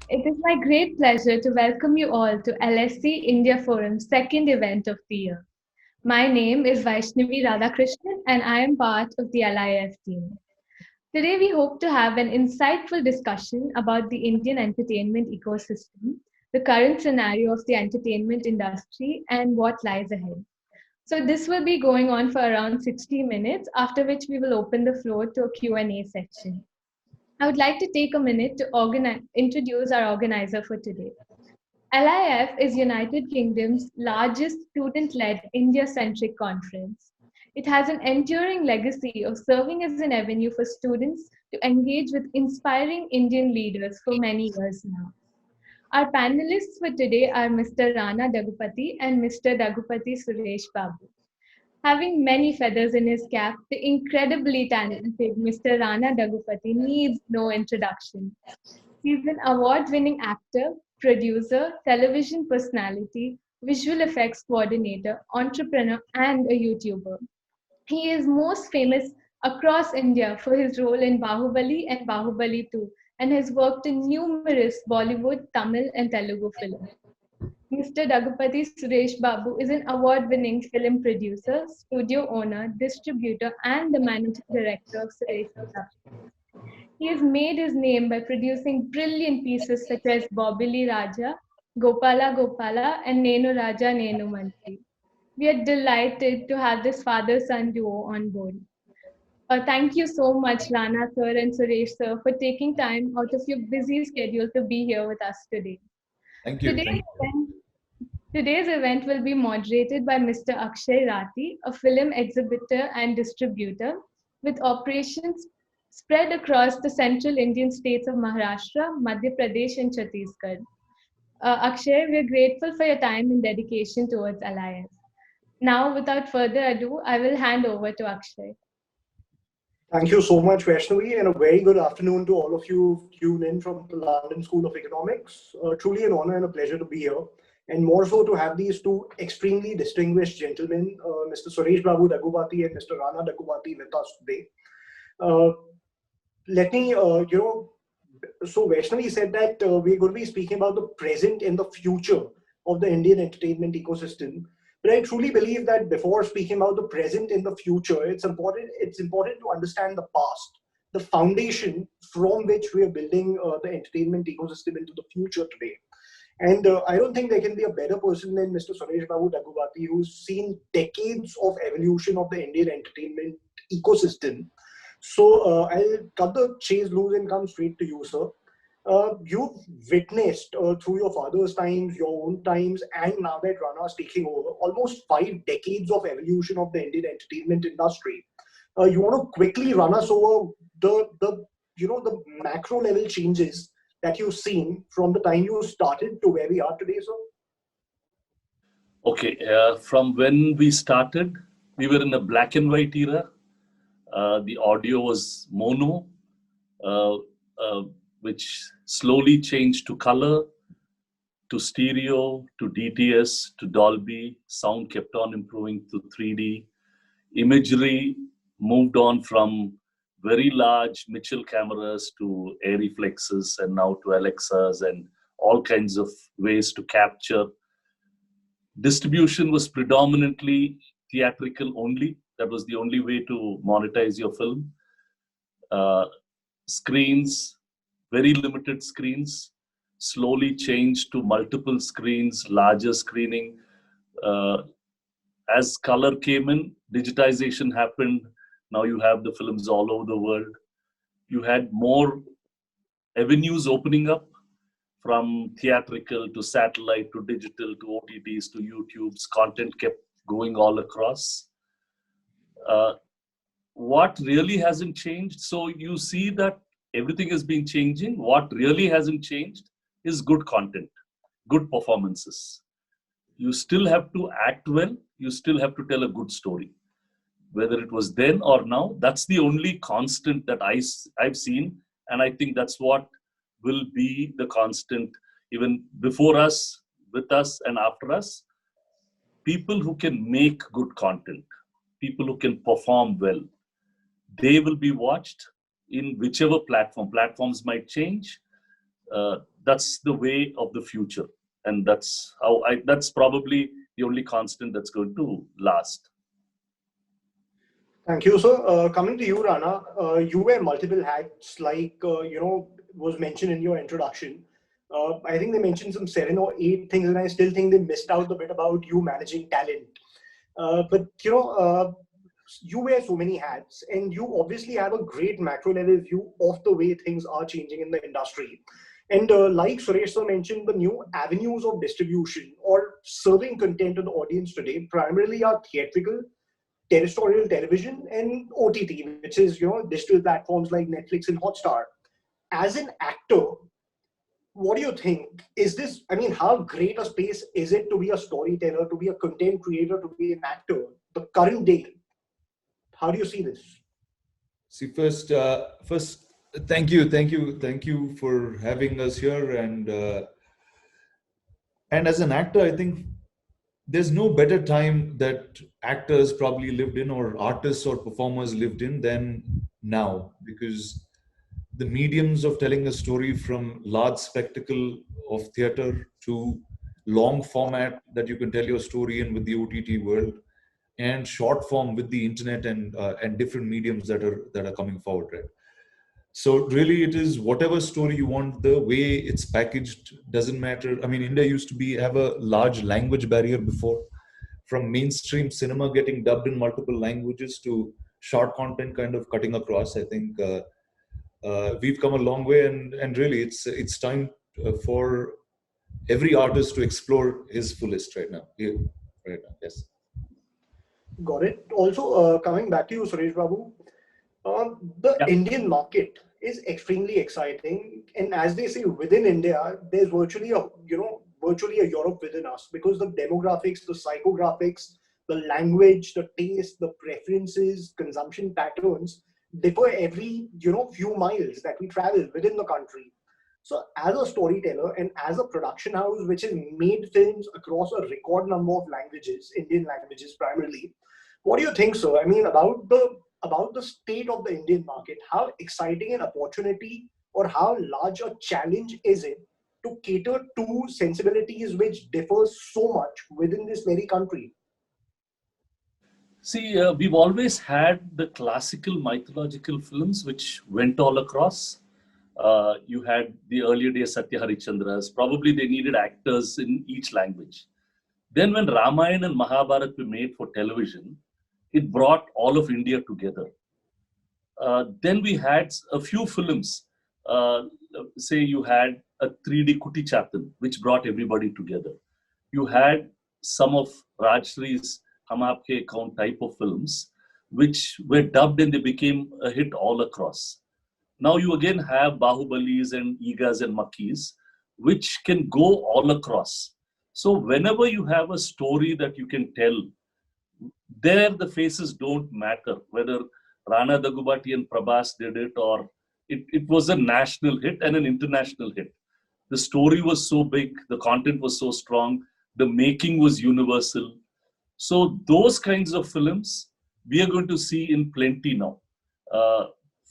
It is my great pleasure to welcome you all to LSE India Forum's second event of the year. My name is Vaishnavi Radhakrishnan and I am part of the LIF team. Today we hope to have an insightful discussion about the Indian entertainment ecosystem, the current scenario of the entertainment industry and what lies ahead. So this will be going on for around 60 minutes, after which we will open the floor to a Q&A section. I would like to take a minute to introduce our organizer for today. LIF is United Kingdom's largest student-led India-centric conference. It has an enduring legacy of serving as an avenue for students to engage with inspiring Indian leaders for many years now. Our panelists for today are Mr. Rana Daggubati and Mr. Daggubati Suresh Babu. Having many feathers in his cap, the incredibly talented Mr. Rana Daggubati needs no introduction. He's an award winning actor, producer, television personality, visual effects coordinator, entrepreneur, and a YouTuber. He is most famous across India for his role in Bahubali and Bahubali 2 and has worked in numerous Bollywood, Tamil, and Telugu films. Mr. Daggubati Suresh Babu is an award winning film producer, studio owner, distributor, and the managing director of Suresh Productions. He has made his name by producing brilliant pieces such as Bobbili Raja, Gopala Gopala, and Nenu Raja Nenu Mantri. We are delighted to have this father son duo on board. Thank you so much, Rana sir and Suresh sir, for taking time out of your busy schedule to be here with us today. Thank you. Today's Thank you. event, today's event will be moderated by Mr. Akshay Rati, a film exhibitor and distributor with operations spread across the central Indian states of Maharashtra, Madhya Pradesh, and Chhattisgarh. Akshay, we're grateful for your time and dedication towards Alliance. Now, without further ado, I will hand over to Akshay. Thank you so much, Vaishnavi, and a very good afternoon to all of you tuned in from the London School of Economics. Truly an honor and a pleasure to be here, and more so to have these two extremely distinguished gentlemen, Mr. Suresh Babu Daggubati and Mr. Rana Daggubati, with us today. Uh, Let me, so Vaishnavi said that we're going to be speaking about the present and the future of the Indian entertainment ecosystem. But I truly believe that before speaking about the present and the future, it's important to understand the past, the foundation from which we are building the entertainment ecosystem into the future today. And I don't think there can be a better person than Mr. Suresh Babu Daggubati, who's seen decades of evolution of the Indian entertainment ecosystem. So I'll cut the chase loose and come straight to you, sir. You've witnessed through your father's times, your own times, and now that Rana is taking over, almost 5 decades of evolution of the Indian entertainment industry. You want to quickly run us over the macro level changes that you've seen from the time you started to where we are today, sir? Okay, from when we started, we were in a black and white era. The audio was mono, uh, which slowly changed to color, to stereo, to DTS, to Dolby. Sound kept on improving to 3D. Imagery moved on from very large Mitchell cameras to Airiflexes and now to Alexas and all kinds of ways to capture. Distribution was predominantly theatrical only. That was the only way to monetize your film. Screens, very limited screens, slowly changed to multiple screens, larger screening. Uh, as color came in, digitization happened. Now you have the films all over the world. You had more avenues opening up, from theatrical to satellite to digital to OTTs to YouTube's. Content kept going all across. Uh, what really hasn't changed? So you see that everything has been changing. What really hasn't changed is good content, good performances. You still have to act well. You still have to tell a good story. Whether it was then or now, that's the only constant that I've seen. And I think that's what will be the constant even before us, with us, and after us. People who can make good content, people who can perform well, they will be watched in whichever platform. Platforms might change. that's the way of the future. And that's probably the only constant that's going to last. Thank you, sir. Coming to you, Rana, you wear multiple hats, like was mentioned in your introduction. I think they mentioned some 7 or 8 things, and I still think they missed out a bit about you managing talent. But you wear so many hats, and you obviously have a great macro level view of the way things are changing in the industry. And like Suresh sir mentioned, the new avenues of distribution or serving content to the audience today primarily are theatrical, terrestrial television, and OTT, which is digital platforms like Netflix and Hotstar. As an actor, what do you think? Is this? I mean, how great a space is it to be a storyteller, to be a content creator, to be an actor? The current day, how do you see this? See, first, thank you for having us here. And as an actor, I think there's no better time that actors probably lived in, or artists or performers lived in, than now, because the mediums of telling a story, from large spectacle of theater to long format that you can tell your story in with the OTT world, and short form with the internet and different mediums that are coming forward, right? So really, it is whatever story you want. The way it's packaged doesn't matter. I mean, India used to have a large language barrier before, from mainstream cinema getting dubbed in multiple languages to short content kind of cutting across. I think we've come a long way, and really, it's time for every artist to explore his fullest right now. Yeah, right now, yes. Got it. Also, coming back to you, Suresh Babu, the Yeah. Indian market is extremely exciting, and as they say, within India, there's virtually a Europe within us, because the demographics, the psychographics, the language, the taste, the preferences, consumption patterns differ every few miles that we travel within the country. So, as a storyteller and as a production house which has made films across a record number of languages, Indian languages primarily, what do you think, sir? I mean, about the state of the Indian market. How exciting an opportunity, or how large a challenge is it to cater to sensibilities which differ so much within this very country? See, we've always had the classical mythological films which went all across. You had the earlier days Satya Harichandras. Probably they needed actors in each language. Then when Ramayana and Mahabharata were made for television, it brought all of India together. Then we had a few films. Say you had a 3D Kuti Chatan, which brought everybody together. You had some of Rajshree's Hum Aapke Kaun type of films, which were dubbed and they became a hit all across. Now you again have Bahubalis and Egas and Makkis, which can go all across. So whenever you have a story that you can tell, there the faces don't matter. Whether Rana Daggubati and Prabhas did it, or it was a national hit and an international hit. The story was so big, the content was so strong, the making was universal. So those kinds of films we are going to see in plenty now.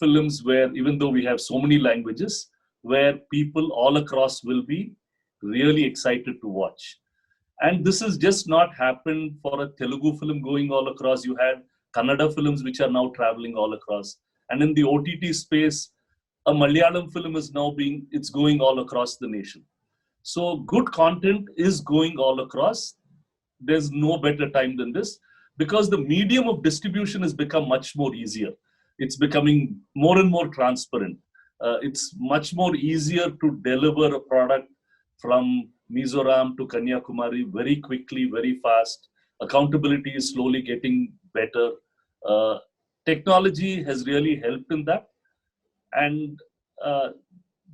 Films where, even though we have so many languages, where people all across will be really excited to watch. And this has just not happened for a Telugu film going all across. You had Kannada films which are now traveling all across. And in the OTT space, a Malayalam film is now it's going all across the nation. So good content is going all across. There's no better time than this, because the medium of distribution has become much more easier. It's becoming more and more transparent. It's much more easier to deliver a product from Mizoram to Kanyakumari very quickly, very fast. Accountability is slowly getting better. Technology has really helped in that. And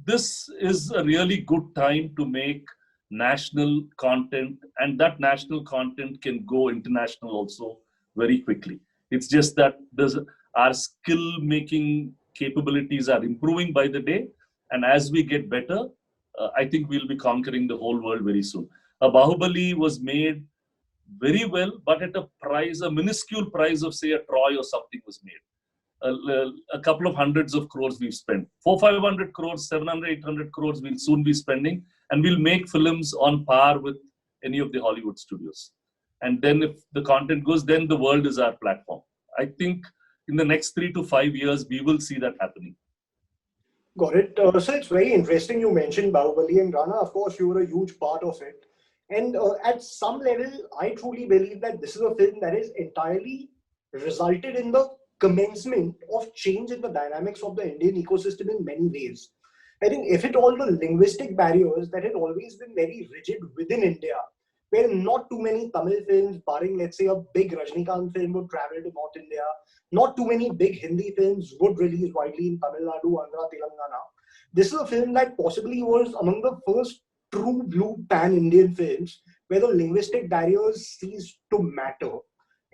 this is a really good time to make national content, and that national content can go international also very quickly. It's just that our skill making capabilities are improving by the day, and as we get better, I think we'll be conquering the whole world very soon. Bahubali was made very well, but at a minuscule price of, say, a Troy or something was made. a couple of hundreds of crores we've spent. 400-500 crores, 700-800 crores we'll soon be spending, and we'll make films on par with any of the Hollywood studios. And then if the content goes, then the world is our platform. I think in the next 3 to 5 years, we will see that happening. Got it. So it's very interesting you mentioned Bahubali and Rana. Of course, you were a huge part of it. And at some level, I truly believe that this is a film that is entirely resulted in the commencement of change in the dynamics of the Indian ecosystem in many ways. I think if it all the linguistic barriers that had always been very rigid within India, where not too many Tamil films, barring let's say a big Rajnikant film, would travel to North India, not too many big Hindi films would release widely in Tamil Nadu, Andhra, Telangana. This is a film that possibly was among the first true blue pan-Indian films where the linguistic barriers ceased to matter.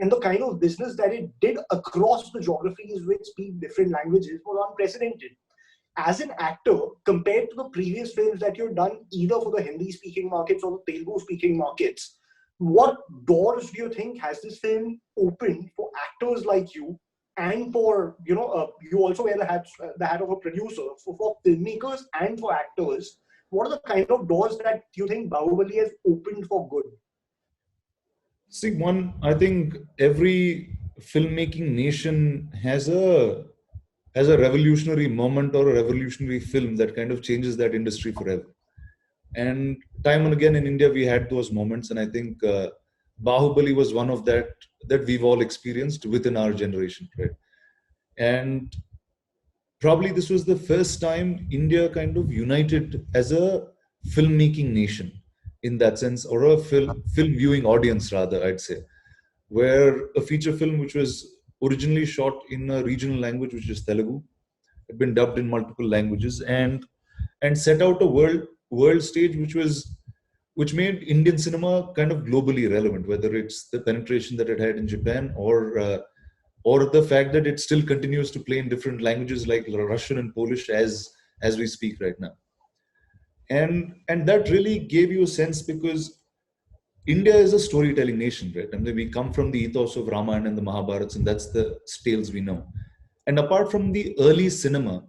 And the kind of business that it did across the geographies which speak different languages was unprecedented. As an actor, compared to the previous films that you've done, either for the Hindi-speaking markets or the Telugu-speaking markets, what doors do you think has this film opened for actors like you, and for you also wear the hat of a producer, for filmmakers and for actors? What are the kind of doors that you think Bahubali has opened for good? See, one, I think every filmmaking nation has a revolutionary moment or a revolutionary film that kind of changes that industry forever. And time and again in India, we had those moments. And I think Bahubali was one of that we've all experienced within our generation, right? And probably this was the first time India kind of united as a filmmaking nation in that sense, or a film viewing audience rather, I'd say, where a feature film which was originally shot in a regional language, which is Telugu, had been dubbed in multiple languages and set out a world stage which made Indian cinema kind of globally relevant, whether it's the penetration that it had in Japan or the fact that it still continues to play in different languages like Russian and Polish as we speak right now. And that really gave you a sense, because India is a storytelling nation, right? I mean, we come from the ethos of Ramayana and the Mahabharats, and that's the tales we know. And apart from the early cinema,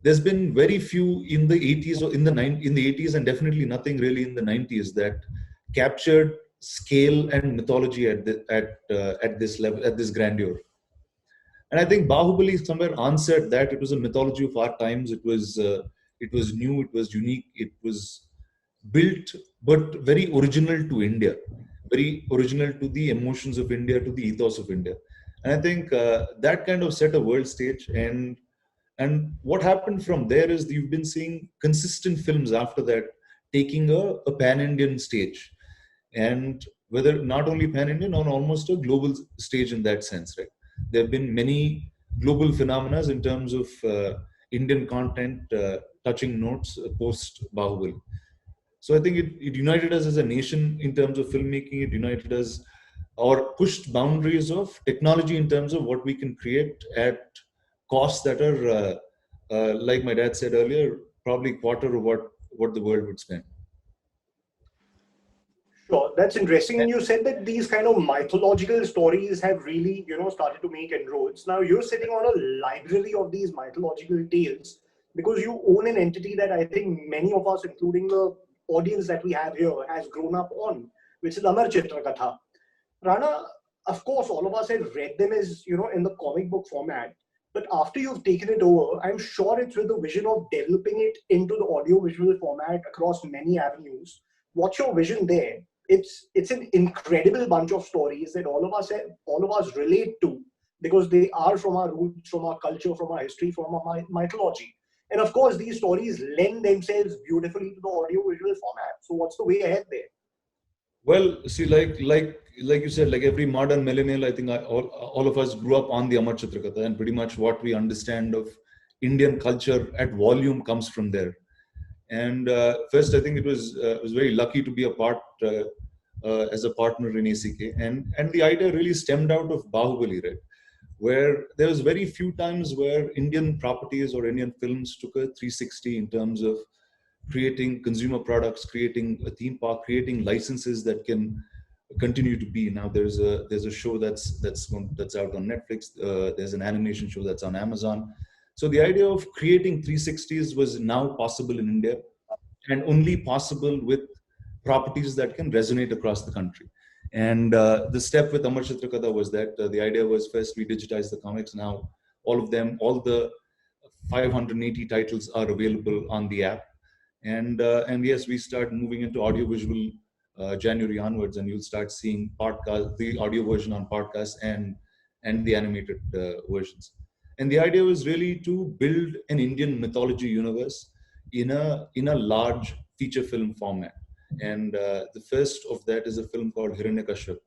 there's been very few in the 80s or in the 80s, and definitely nothing really in the 90s that captured scale and mythology at this level, at this grandeur. And I think Bahubali somewhere answered that. It was a mythology of our times. It was new, it was unique, it was built, but very original to India, very original to the emotions of India, to the ethos of India. And I think that kind of set a world stage. And what happened from there is you've been seeing consistent films after that taking a pan-Indian stage. And whether not only pan-Indian, on almost a global stage in that sense, right? There have been many global phenomena in terms of Indian content touching notes post Bahubali. So I think it united us as a nation in terms of filmmaking. It united us or pushed boundaries of technology in terms of what we can create at costs that are, like my dad said earlier, probably quarter of what the world would spend. Sure, that's interesting. And you said that these kind of mythological stories have really, started to make inroads. Now you're sitting on a library of these mythological tales because you own an entity that I think many of us, including the audience that we have here, has grown up on, which is Amar Chitra Katha. Rana, of course, all of us have read them as, in the comic book format. But after you've taken it over, I'm sure it's with the vision of developing it into the audio-visual format across many avenues. What's your vision there? It's an incredible bunch of stories that all of us relate to, because they are from our roots, from our culture, from our history, from our mythology. And of course, these stories lend themselves beautifully to the audio-visual format. So what's the way ahead there? Well, see, like you said, like every modern millennial, I think all of us grew up on the Amar Chitra Katha, and pretty much what we understand of Indian culture at volume comes from there. And first, I think it was very lucky to be a part as a partner in ACK, and the idea really stemmed out of Bahubali, right? Where there was very few times where Indian properties or Indian films took a 360 in terms of creating consumer products, creating a theme park, creating licenses that can continue to be. Now there's a show that's out on Netflix. There's an animation show that's on Amazon. So the idea of creating 360s was now possible in India, and only possible with properties that can resonate across the country. And the step with Amar Chitrakatha was that the idea was, first we digitize the comics. Now all the 580 titles are available on the app. And yes, we start moving into audiovisual January onwards, and you'll start seeing the audio version on podcasts and the animated versions. And the idea was really to build an Indian mythology universe in a large feature film format. And the first of that is a film called Hiranyakashipu,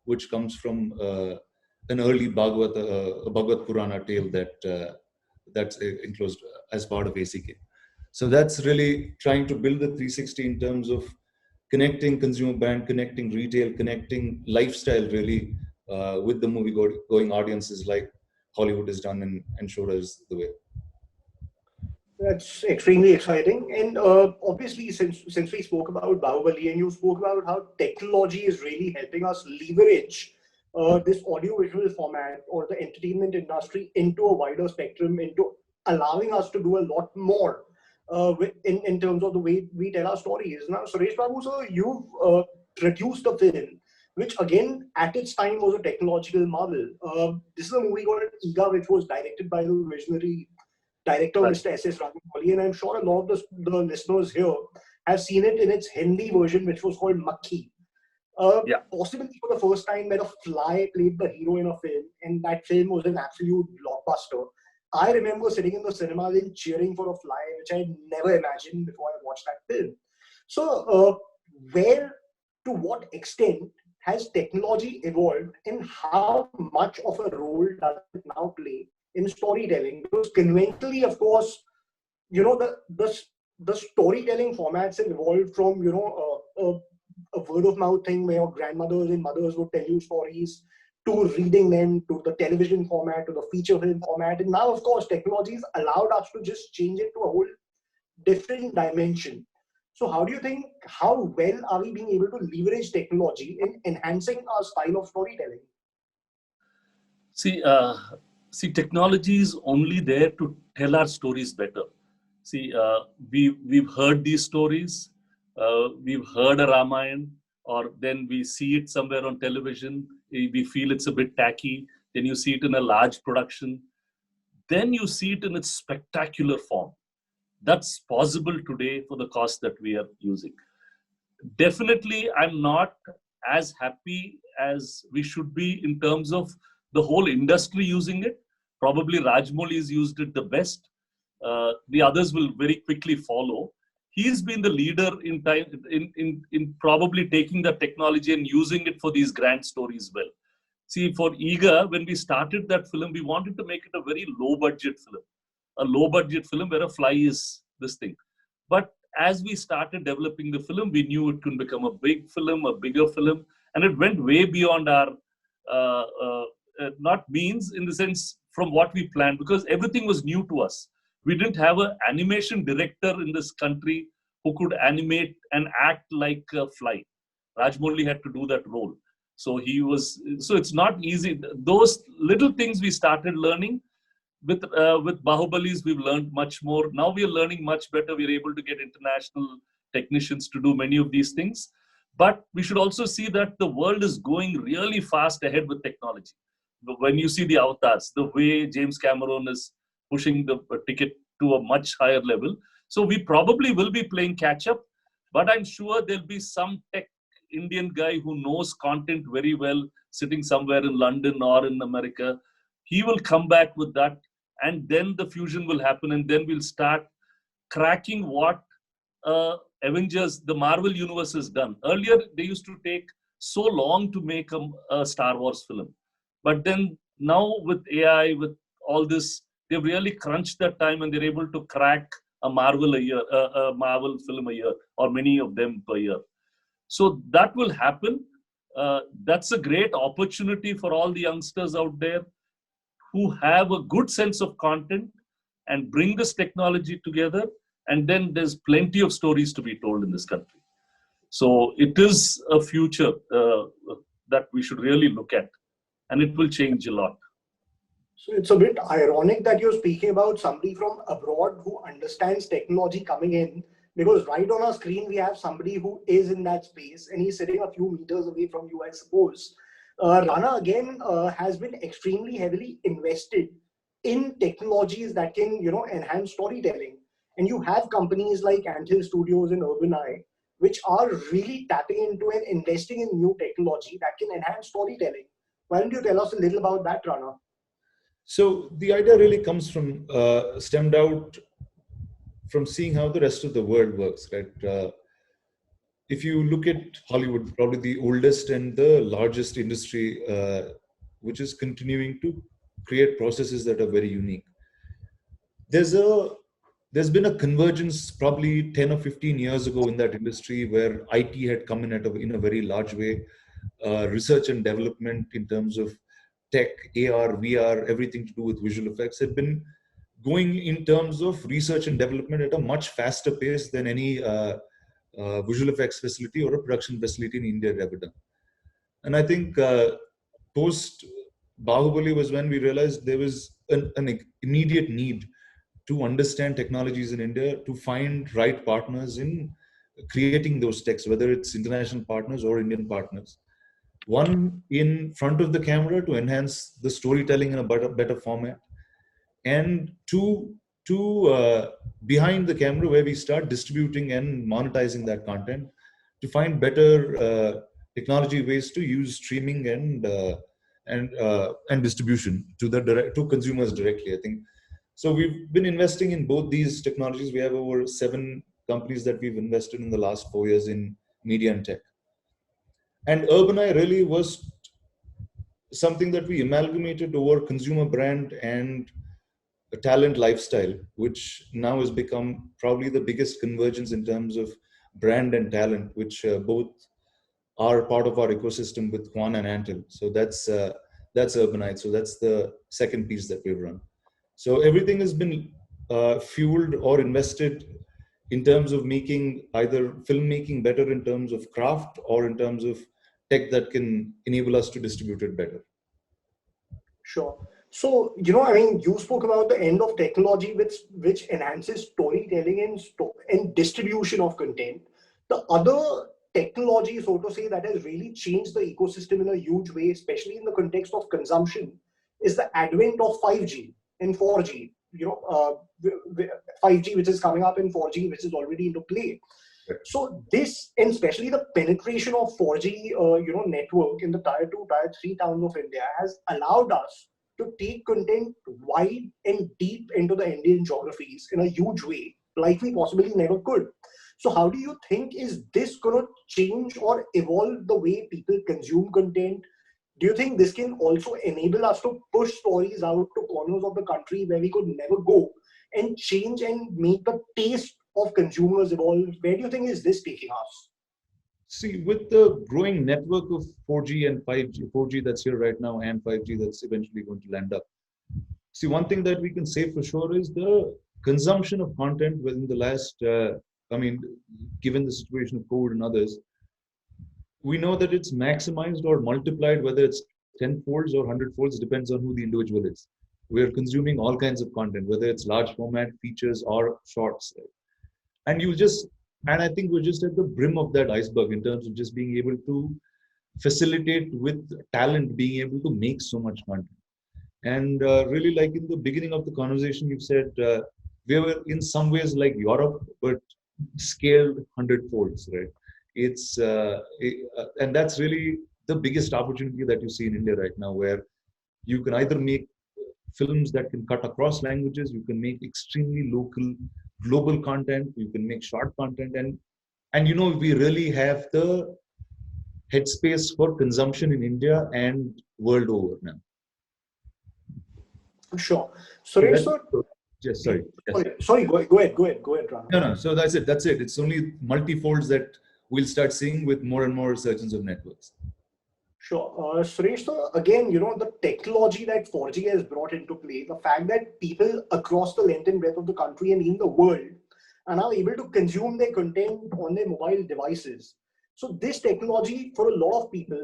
which comes from an early Bhagavad Purana tale that's enclosed as part of ACK. So that's really trying to build the 360 in terms of connecting consumer brand, connecting retail, connecting lifestyle really with the movie going audiences, like Hollywood has done and showed us the way. That's extremely exciting. And obviously, since we spoke about Bahubali and you spoke about how technology is really helping us leverage this audiovisual format or the entertainment industry into a wider spectrum, into allowing us to do a lot more in terms of the way we tell our stories. Now, Suresh Babu, sir, you've produced a film which again at its time was a technological marvel. This is a movie called Iga, which was directed by the visionary director, Right. Mr. S.S. Raju, and I'm sure a lot of the listeners here have seen it in its Hindi version, which was called Makhi. Yeah. Possibly for the first time where a fly played the hero in a film, and that film was an absolute blockbuster. I remember sitting in the cinema and cheering for a fly, which I had never imagined before I watched that film. So, to what extent has technology evolved, and how much of a role does it now play in storytelling? Because conventionally, of course, the storytelling formats have evolved from a word of mouth thing where your grandmothers and mothers would tell you stories, to reading them, to the television format, to the feature film format. And now, of course, technology has allowed us to just change it to a whole different dimension. So how do you think, how well are we being able to leverage technology in enhancing our style of storytelling? See, technology is only there to tell our stories better. See, we've heard these stories, we've heard a Ramayana, or then we see it somewhere on television, we feel it's a bit tacky, then you see it in a large production, then you see it in its spectacular form. That's possible today for the cost that we are using. Definitely, I'm not as happy as we should be in terms of the whole industry using it. Probably Rajmouli's used it the best. The others will very quickly follow. He's been the leader in time in probably taking the technology and using it for these grand stories well. See, for Iga, when we started that film, we wanted to make it a very low budget film. A low budget film where a fly is this thing. But as we started developing the film, we knew it could become a big film, a bigger film, and it went way beyond our not means, in the sense from what we planned, because everything was new to us. We didn't have an animation director in this country who could animate and act like a fly. Rajmouli had to do that role. So it's not easy. Those little things we started learning. With Bahubalis, we've learned much more. Now we are learning much better. We're able to get international technicians to do many of these things. But we should also see that the world is going really fast ahead with technology. When you see the avatars, the way James Cameron is pushing the ticket to a much higher level. So we probably will be playing catch up, but I'm sure there'll be some tech Indian guy who knows content very well, sitting somewhere in London or in America. He will come back with that, and then the fusion will happen, and then we'll start cracking what Avengers, the Marvel universe has done. Earlier, they used to take so long to make a Star Wars film. But then now with AI, with all this, they've really crunched that time, and they're able to crack a Marvel a Marvel film a year, or many of them per year. So that will happen. That's a great opportunity for all the youngsters out there who have a good sense of content and bring this technology together. And then there's plenty of stories to be told in this country. So it is a future that we should really look at, and it will change a lot. So it's a bit ironic that you're speaking about somebody from abroad who understands technology coming in, because right on our screen we have somebody who is in that space and he's sitting a few meters away from you, I suppose. Rana again has been extremely heavily invested in technologies that can, enhance storytelling. And you have companies like Anthill Studios and Urban Eye, which are really tapping into and investing in new technology that can enhance storytelling. Why don't you tell us a little about that, Rana? So the idea really comes from stemmed out from seeing how the rest of the world works, right? If you look at Hollywood, probably the oldest and the largest industry, which is continuing to create processes that are very unique. There's been a convergence probably 10 or 15 years ago in that industry where IT had come in in a very large way. Research and development in terms of tech, AR, VR, everything to do with visual effects had been going in terms of research and development at a much faster pace than any visual effects facility or a production facility in India had ever done. And I think post Bahubali was when we realized there was an immediate need to understand technologies in India, to find right partners in creating those techs, whether it's international partners or Indian partners. One, in front of the camera to enhance the storytelling in a better format, and two, behind the camera where we start distributing and monetizing that content to find better technology ways to use streaming and distribution to consumers directly. I think so. We've been investing in both these technologies. We have over 7 companies that we've invested in the last 4 years in media and tech. And Urban Eye really was something that we amalgamated over consumer brand and a talent lifestyle, which now has become probably the biggest convergence in terms of brand and talent, which both are part of our ecosystem with Juan and Antil. So that's Urban Eye. So that's the second piece that we've run. So everything has been fueled or invested in terms of making either filmmaking better in terms of craft or in terms of tech that can enable us to distribute it better. Sure. So, you spoke about the end of technology which enhances storytelling and distribution of content. The other technology, so to say, that has really changed the ecosystem in a huge way, especially in the context of consumption, is the advent of 5G and 4G. 5G, which is coming up, and 4G, which is already into play. So this, and especially the penetration of 4G, network in the tier 2, tier 3 towns of India has allowed us to take content wide and deep into the Indian geographies in a huge way, like we possibly never could. So how do you think is this going to change or evolve the way people consume content? Do you think this can also enable us to push stories out to corners of the country where we could never go and change and make the taste of consumers evolve? Where do you think is this taking us? See, with the growing network of 4G and 5G, 4G that's here right now and 5G that's eventually going to land up. See, one thing that we can say for sure is the consumption of content within the last, given the situation of COVID and others, we know that it's maximized or multiplied, whether it's 10 folds or 100 folds, depends on who the individual is. We're consuming all kinds of content, whether it's large format features or shorts. And I think we're just at the brim of that iceberg in terms of just being able to facilitate with talent, being able to make so much content. And really, like in the beginning of the conversation, you said we were in some ways like Europe, but scaled 100 folds, right? And that's really the biggest opportunity that you see in India right now, where you can either make films that can cut across languages, you can make extremely local, global content, you can make short content, and we really have the headspace for consumption in India and world over now. Sure. Suresh, sir. Yes, sorry. Yes. Sorry, go ahead, Rana. No. So that's it. It's only multi-folds that we'll start seeing with more and more resurgence of networks. Sure. Suresh, sir, again, the technology that 4G has brought into play, the fact that people across the length and breadth of the country and in the world are now able to consume their content on their mobile devices. So this technology, for a lot of people,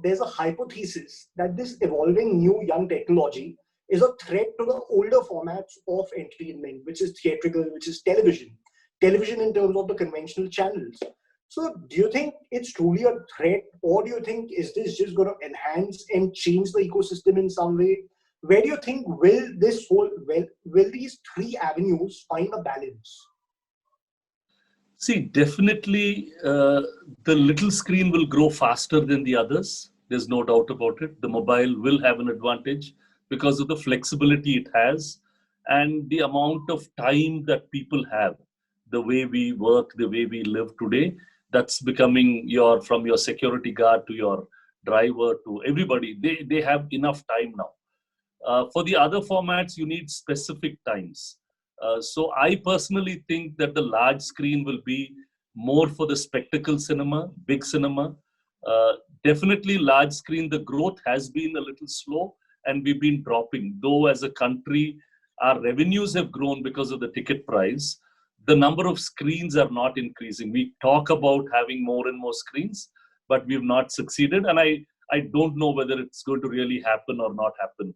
there's a hypothesis that this evolving new young technology is a threat to the older formats of entertainment, which is theatrical, which is television in terms of the conventional channels. So do you think it's truly a threat, or do you think is this just going to enhance and change the ecosystem in some way? Where do you think will these three avenues find a balance? See, definitely the little screen will grow faster than the others. There's no doubt about it. The mobile will have an advantage because of the flexibility it has and the amount of time that people have. The way we work, the way we live today, that's becoming from your security guard to your driver to everybody. They have enough time now. For the other formats, you need specific times. So I personally think that the large screen will be more for the spectacle cinema, big cinema. Definitely large screen, the growth has been a little slow and we've been dropping. Though as a country, our revenues have grown because of the ticket price. The number of screens are not increasing. We talk about having more and more screens, but we've not succeeded. And I don't know whether it's going to really happen or not happen.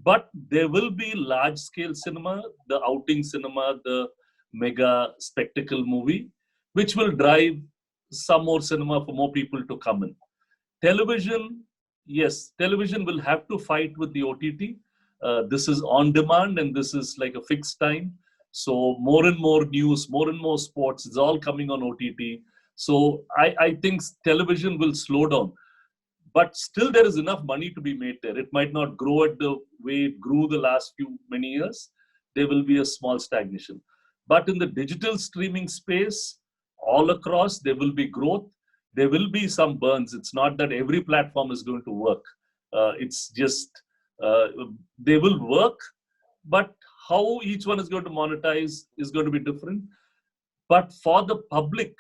But there will be large scale cinema, the outing cinema, the mega spectacle movie, which will drive some more cinema for more people to come in. Television, yes, television will have to fight with the OTT. This is on demand and this is like a fixed time. So more and more news, more and more sports, it's all coming on OTT. So I think television will slow down. But still there is enough money to be made there. It might not grow at the way it grew the last many years. There will be a small stagnation. But in the digital streaming space, all across, there will be growth. There will be some burns. It's not that every platform is going to work. It's just, they will work, but how each one is going to monetize is going to be different. But for the public,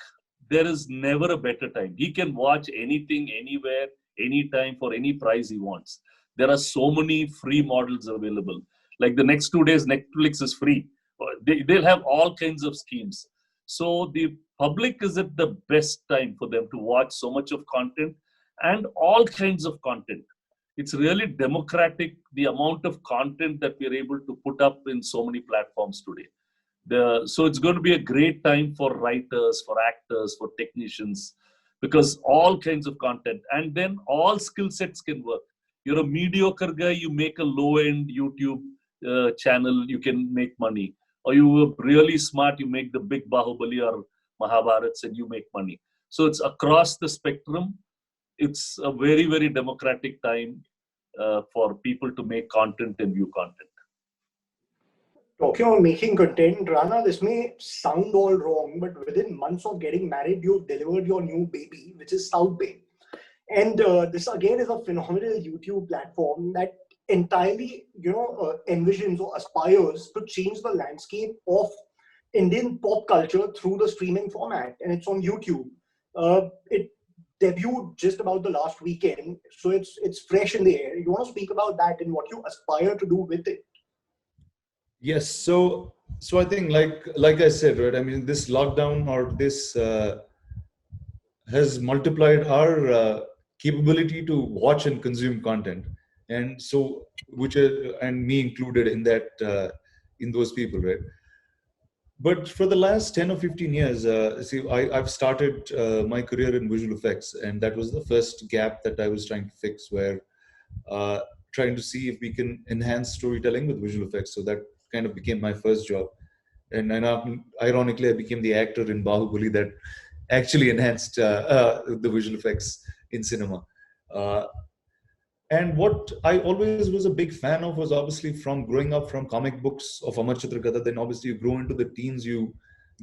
there is never a better time. He can watch anything, anywhere, anytime, for any price he wants. There are so many free models available. Like the next 2 days, Netflix is free. They'll have all kinds of schemes. So the public is at the best time for them to watch so much of content and all kinds of content. It's really democratic, the amount of content that we're able to put up in so many platforms today. So it's going to be a great time for writers, for actors, for technicians, because all kinds of content, and then all skill sets can work. You're a mediocre guy, you make a low-end YouTube channel, you can make money. Or you are really smart, you make the big Bahubali or Mahabharats and you make money. So it's across the spectrum. It's a very, very democratic time for people to make content and view content. Talking about making content, Rana, this may sound all wrong, but within months of getting married, you delivered your new baby, which is South Bay. And this again is a phenomenal YouTube platform that entirely, envisions or aspires to change the landscape of Indian pop culture through the streaming format. And it's on YouTube. It debuted just about the last weekend, so it's fresh in the air. You want to speak about that and what you aspire to do with it? Yes. So I think like I said, right? I mean, this lockdown or this has multiplied our capability to watch and consume content, and so and me included in that in those people, right? But for the last 10 or 15 years, I've started my career in visual effects, and that was the first gap that I was trying to fix, where trying to see if we can enhance storytelling with visual effects. So that kind of became my first job. And ironically, I became the actor in Bahubali that actually enhanced the visual effects in cinema. And what I always was a big fan of was obviously from growing up from comic books of Amar Chitragatha, then obviously you grow into the teens, you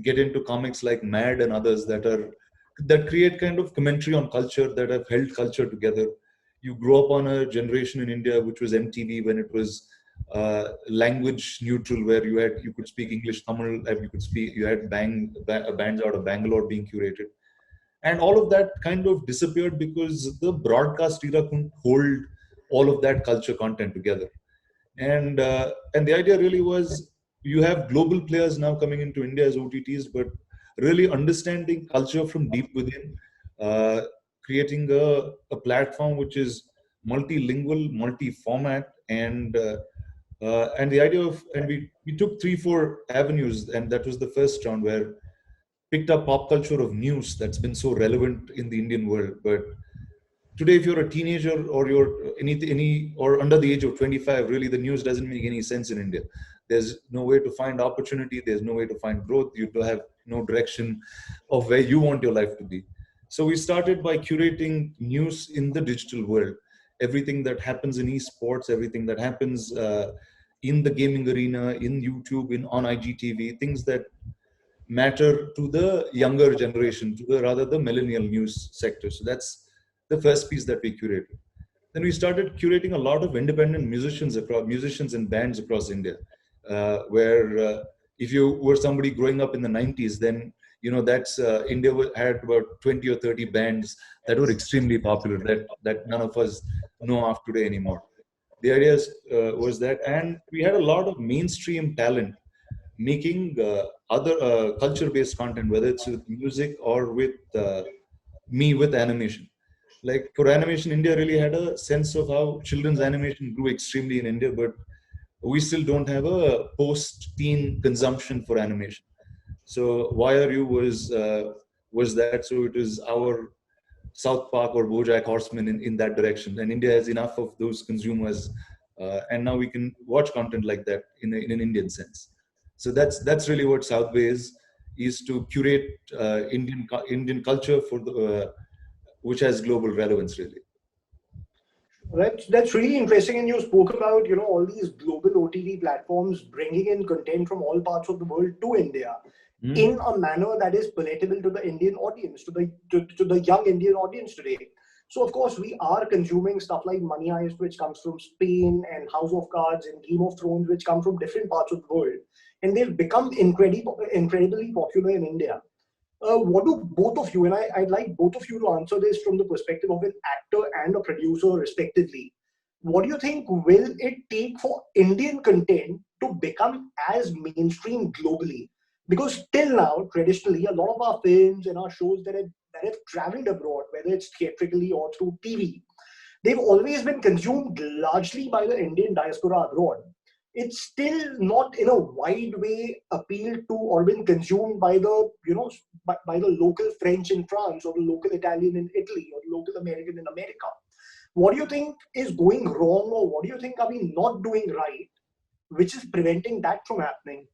get into comics like Mad and others that create kind of commentary on culture, that have held culture together. You grow up on a generation in India, which was MTV, when it was language neutral, where you could speak English, Tamil, you had bands out of Bangalore being curated. And all of that kind of disappeared because the broadcast era couldn't hold all of that culture content together. And the idea really was, you have global players now coming into India as OTTs, but really understanding culture from deep within, uh, creating a platform which is multilingual, multi-format, and the idea of, and we took 3-4 avenues, and that was the first round where picked up pop culture of news that's been so relevant in the Indian world. But today, if you're a teenager or you're any or under the age of 25, really the news doesn't make any sense in India. There's no way to find opportunity. There's no way to find growth. You do have no direction of where you want your life to be. So we started by curating news in the digital world. Everything that happens in esports, everything that happens in the gaming arena, in YouTube, in on IGTV, things that matter to the younger generation, to the rather the millennial news sector. So that's the first piece that we curated. Then we started curating a lot of independent musicians and bands across India, where if you were somebody growing up in the 90s, then that's India had about 20 or 30 bands that were extremely popular that none of us know of today anymore. The idea was that, and we had a lot of mainstream talent making other culture-based content, whether it's with music or with me with animation. Like for animation, India really had a sense of how children's animation grew extremely in India, but we still don't have a post-teen consumption for animation. So YRU was that. So it is our South Park or BoJack Horseman in that direction. And India has enough of those consumers, and now we can watch content like that in an Indian sense. So that's really what Southway is to curate Indian culture for the which has global relevance, really. That's really interesting. And you spoke about, all these global OTT platforms bringing in content from all parts of the world to India in a manner that is palatable to the Indian audience, to the young Indian audience today. So of course we are consuming stuff like Money Heist, which comes from Spain, and House of Cards and Game of Thrones, which come from different parts of the world, and they've become incredibly popular in India. What do both of you, and I'd like both of you to answer this from the perspective of an actor and a producer, respectively. What do you think will it take for Indian content to become as mainstream globally? Because till now, traditionally, a lot of our films and our shows that have traveled abroad, whether it's theatrically or through TV, they've always been consumed largely by the Indian diaspora abroad. It's still not in a wide way appealed to or been consumed by the by the local French in France, or the local Italian in Italy, or the local American in America. What do you think is going wrong, or what do you think are we not doing right, which is preventing that from happening?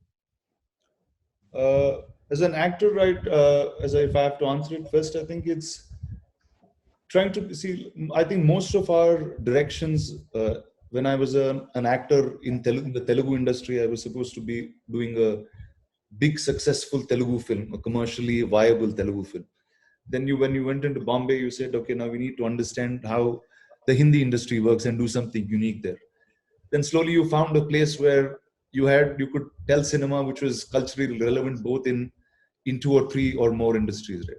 As an actor, right, if I have to answer it first, I think it's trying to see. I think most of our directions, when I was an actor in the Telugu industry, I was supposed to be doing a big successful Telugu film, a commercially viable Telugu film. Then when you went into Bombay, you said, okay, now we need to understand how the Hindi industry works and do something unique there. Then slowly you found a place where you could tell cinema which was culturally relevant both in 2 or 3 or more industries, right?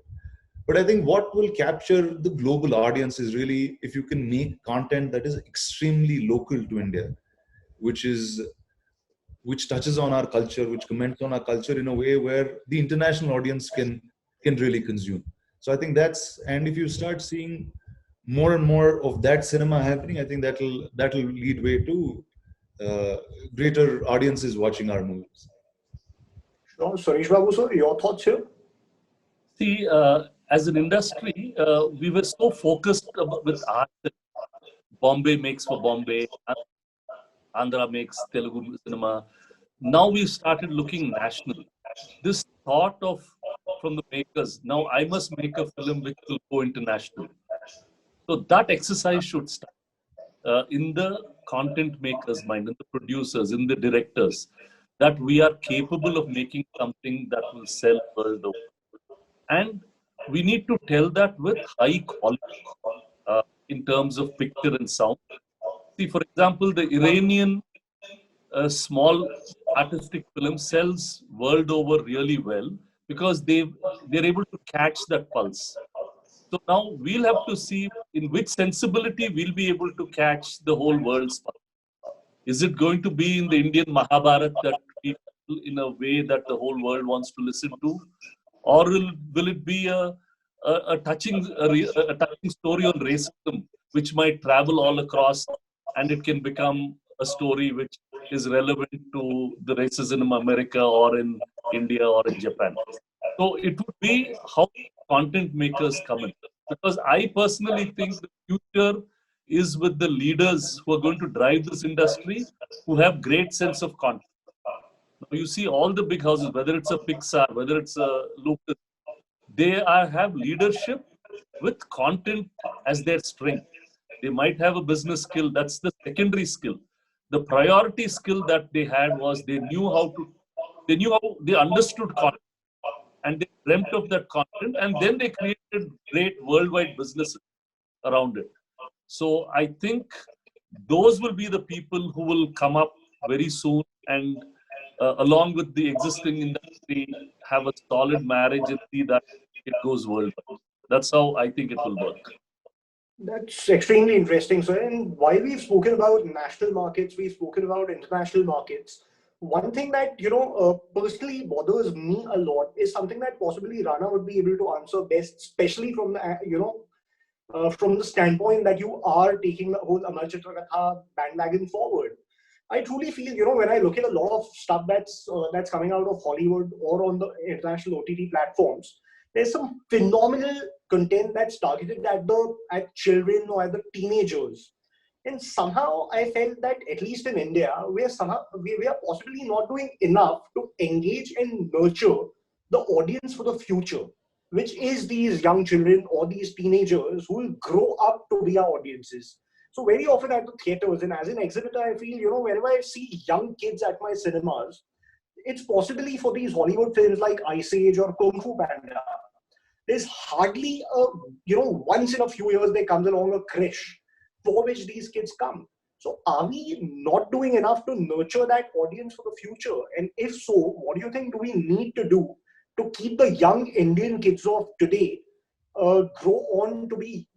But I think what will capture the global audience is really if you can make content that is extremely local to India, which touches on our culture, which comments on our culture in a way where the international audience can really consume. So I think and if you start seeing more and more of that cinema happening, I think that'll lead way to greater audiences watching our movies. Sure. Suresh Babu, sir, your thoughts here? See, as an industry, we were so focused with art. Bombay makes for Bombay, Andhra makes Telugu cinema. Now we started looking national. This thought from the makers, now I must make a film which will go international. So that exercise should start in the content makers' mind, in the producers, in the directors, that we are capable of making something that will sell world over. And we need to tell that with high quality in terms of picture and sound. See, for example, the Iranian small artistic film sells world over really well because they're able to catch that pulse. So now we'll have to see in which sensibility we'll be able to catch the whole world's pulse. Is it going to be in the Indian Mahabharata that we in a way that the whole world wants to listen to? or will it be a touching story on racism, which might travel all across, and it can become a story which is relevant to the racism in America or in India or in Japan. So it would be how content makers come in. Because I personally think the future is with the leaders who are going to drive this industry, who have great sense of content. Now you see all the big houses, whether it's a Pixar, whether it's a Lucas, have leadership with content as their strength. They might have a business skill, that's the secondary skill. The priority skill that they had was they understood content, and they dreamt of that content, and then they created great worldwide businesses around it. So I think those will be the people who will come up very soon, and along with the existing industry, have a solid marriage and see that it goes worldwide. That's how I think it will work. That's extremely interesting, sir. And while we've spoken about national markets, we've spoken about international markets. One thing that personally bothers me a lot is something that possibly Rana would be able to answer best, especially from the from the standpoint that you are taking the whole Amar Chitra Katha bandwagon forward. I truly feel, when I look at a lot of stuff that's coming out of Hollywood or on the international OTT platforms, there's some phenomenal content that's targeted at children or at the teenagers. And somehow I felt that at least in India, we are possibly not doing enough to engage and nurture the audience for the future, which is these young children or these teenagers who will grow up to be our audiences. So very often at the theaters and as an exhibitor, I feel, whenever I see young kids at my cinemas, it's possibly for these Hollywood films like Ice Age or Kung Fu Panda. There's hardly once in a few years there comes along a crash for which these kids come. So are we not doing enough to nurture that audience for the future? And if so, what do you think do we need to do to keep the young Indian kids of today grow on to be,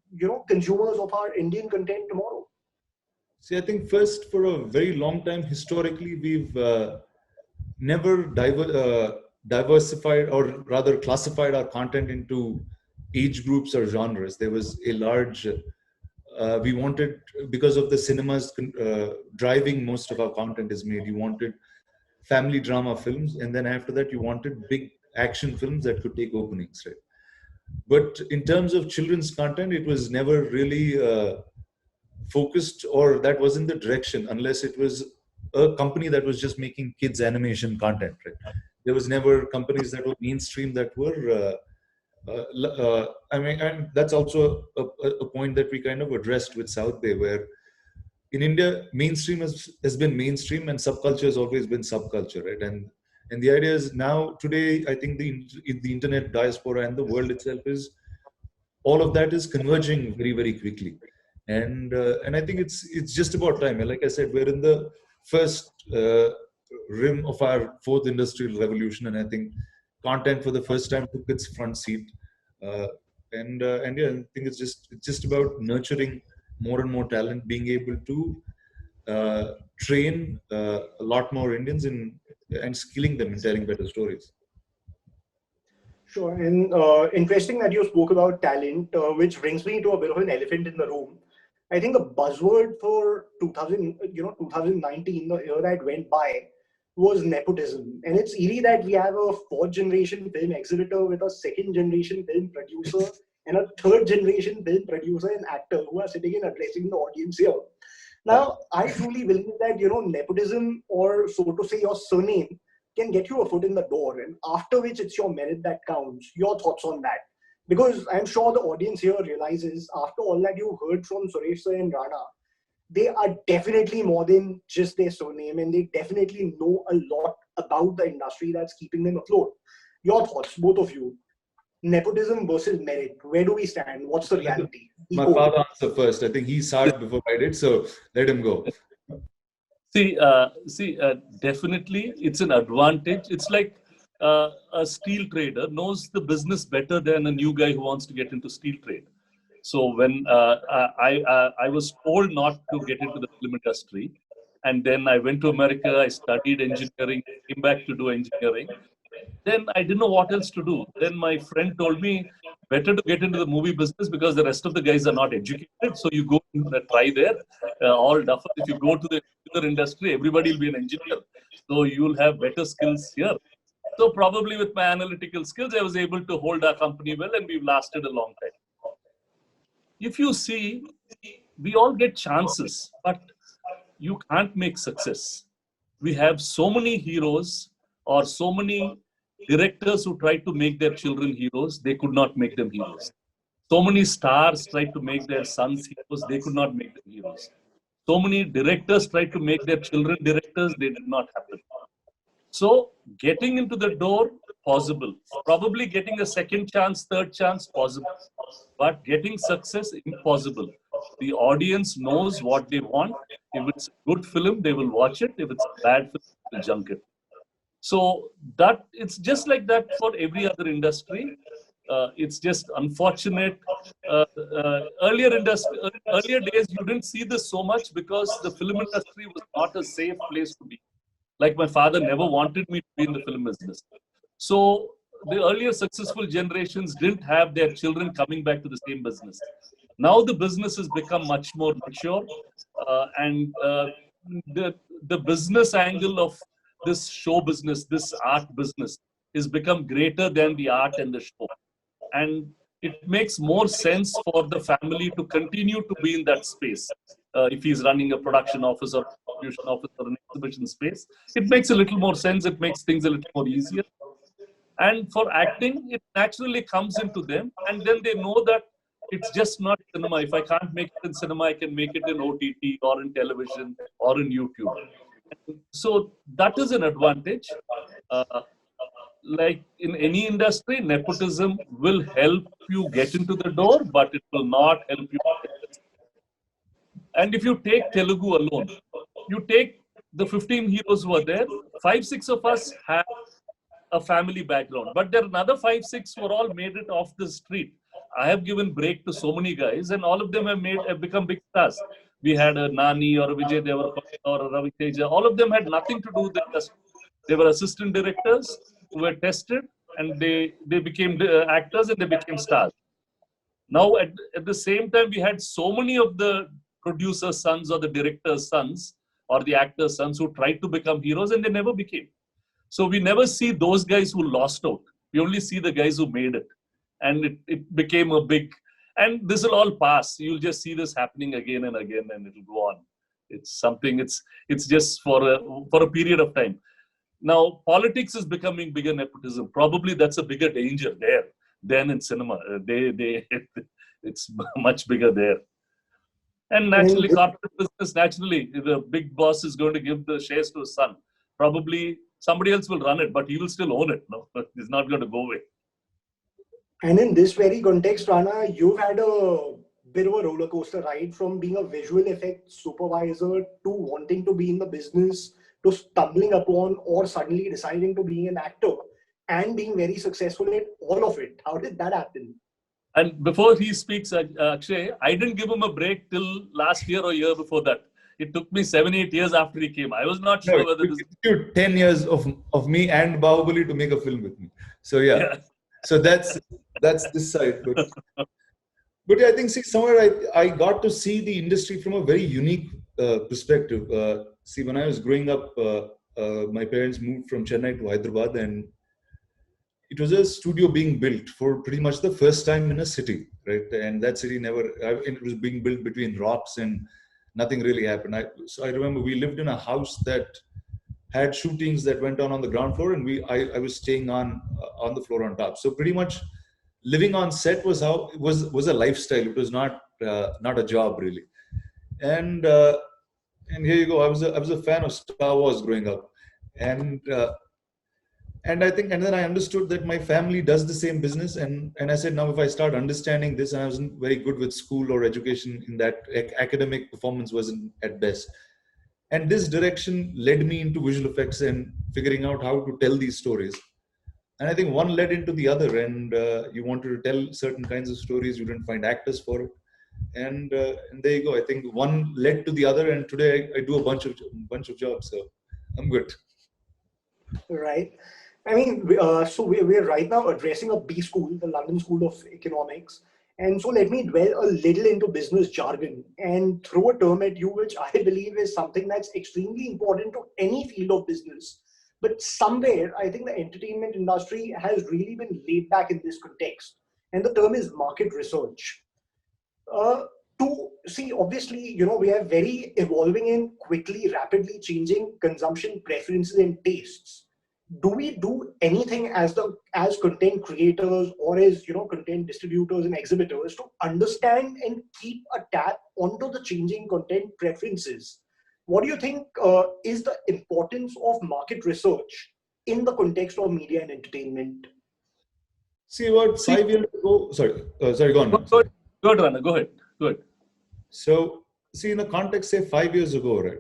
consumers of our Indian content tomorrow? See, I think first, for a very long time, historically, we've never diversified, or rather classified our content into age groups or genres. There was a large, we wanted, because of the cinemas driving most of our content is made, you wanted family drama films, and then after that you wanted big action films that could take openings, right? But in terms of children's content, it was never really focused, or that wasn't the direction, unless it was a company that was just making kids animation content, right? There was never companies that were mainstream that were I mean, and that's also a point that we kind of addressed with South Bay, where in India, mainstream has been mainstream and subculture has always been subculture, right? And the idea is now, today, I think the internet diaspora and the world itself is, all of that is converging very, very quickly. And I think it's just about time. And like I said, we're in the first rim of our fourth industrial revolution, and I think content for the first time took its front seat. And yeah, I think it's just about nurturing more and more talent, being able to train a lot more Indians and skilling them in telling better stories. Sure. And interesting that you spoke about talent, which brings me to a bit of an elephant in the room. I think the buzzword for 2019, the year that went by, was nepotism. And it's eerie that we have a fourth generation film exhibitor with a second generation film producer and a third generation film producer and actor who are sitting and addressing the audience here. Now, I truly believe that, nepotism, or so to say, your surname, can get you a foot in the door, and after which it's your merit that counts. Your thoughts on that? Because I'm sure the audience here realizes, after all that you heard from Suresh sir and Rana, they are definitely more than just their surname, and they definitely know a lot about the industry that's keeping them afloat. Your thoughts, both of you. Nepotism versus merit. Where do we stand? What's the reality? My father answer first. I think he started before I did, so let him go. Definitely, it's an advantage. It's like a steel trader knows the business better than a new guy who wants to get into steel trade. So when I was told not to get into the film industry, and then I went to America, I studied engineering, came back to do engineering. then I didn't know what else to do. Then my friend told me, better to get into the movie business because the rest of the guys are not educated. So you go and try there. All duffers. If you go to the computer industry, everybody will be an engineer. So you'll have better skills here. So probably with my analytical skills, I was able to hold our company well, and we've lasted a long time. If you see, we all get chances, but you can't make success. We have so many heroes or so many directors who tried to make their children heroes, they could not make them heroes. So many stars tried to make their sons heroes, they could not make them heroes. So many directors tried to make their children directors, they did not happen. So getting into the door, possible. Probably getting a second chance, third chance, possible. But getting success, impossible. The audience knows what they want. If it's a good film, they will watch it. If it's a bad film, they will junk it. So that it's just like that for every other industry. It's just unfortunate. Earlier days, you didn't see this so much because the film industry was not a safe place to be. Like my father never wanted me to be in the film business. So the earlier successful generations didn't have their children coming back to the same business. Now the business has become much more mature, and the the business angle of this show business, this art business, is become greater than the art and the show, and it makes more sense for the family to continue to be in that space. If he's running a production office or distribution office or an exhibition space, it makes a little more sense. It makes things a little more easier. And for acting, it naturally comes into them, and then they know that it's just not cinema. If I can't make it in cinema, I can make it in OTT or in television or in YouTube. So that is an advantage. Uh, like in any industry, nepotism will help you get into the door, but it will not help you. And if you take Telugu alone, you take the 15 heroes who are there, 5, 6 of us have a family background, but there are another 5, 6 who are all made it off the street. I have given break to so many guys, and all of them have become big stars. We had a Nani or a Vijay Devarkonda or a Ravi Teja. All of them had nothing to do with the industry. They were assistant directors who were tested, and they became actors and they became stars. Now, at the same time, we had so many of the producer's sons or the director's sons or the actor's sons who tried to become heroes and they never became. So we never see those guys who lost out. We only see the guys who made it. And it became a big, and this will all pass. You'll just see this happening again and again, and it'll go on. It's something, it's just for a period of time. Now, politics is becoming bigger nepotism. Probably that's a bigger danger there than in cinema. It's much bigger there. And naturally, corporate business, naturally, the big boss is going to give the shares to his son. Probably somebody else will run it, but he will still own it. No, it's not going to go away. And in this very context, Rana, you've had a bit of a roller coaster ride from being a visual effects supervisor to wanting to be in the business to stumbling upon or suddenly deciding to be an actor and being very successful at all of it. How did that happen? And before he speaks, Akshay, I didn't give him a break till last year or year before that. It took me 7, 8 years after he came. I was not sure whether it took 10 years of me and Bahubali to make a film with me. So yeah. So that's this side. But I think, see, somewhere I got to see the industry from a very unique perspective. See, when I was growing up, my parents moved from Chennai to Hyderabad, and it was a studio being built for pretty much the first time in a city, right? And that city it was being built between rocks and nothing really happened. So I remember we lived in a house that had shootings that went on the ground floor, and I was staying on the floor on top. So pretty much living on set was a lifestyle. It was not a job really. And here you go. I was a fan of Star Wars growing up, and then I understood that my family does the same business, and I said, now if I start understanding this, and I wasn't very good with school or education in that academic performance wasn't at best. And this direction led me into visual effects and figuring out how to tell these stories. And I think one led into the other, and you wanted to tell certain kinds of stories. You didn't find actors for it. And there you go. I think one led to the other, and today I do a bunch of jobs, so I'm good. Right. I mean, we're right now addressing a B school, the London School of Economics. And so let me dwell a little into business jargon and throw a term at you, which I believe is something that's extremely important to any field of business. But somewhere, I think the entertainment industry has really been laid back in this context. And the term is market research. Uh, to see, obviously, we are very evolving and quickly, rapidly changing consumption preferences and tastes. Do we do anything as content creators or as content distributors and exhibitors to understand and keep a tab onto the changing content preferences? What do you think is the importance of market research in the context of media and entertainment? See, about See, 5 years ago, sorry, go on, go, man. go, Sorry. go ahead, Rana. Go ahead. Go ahead. So, see, in the context, say 5 years ago, right,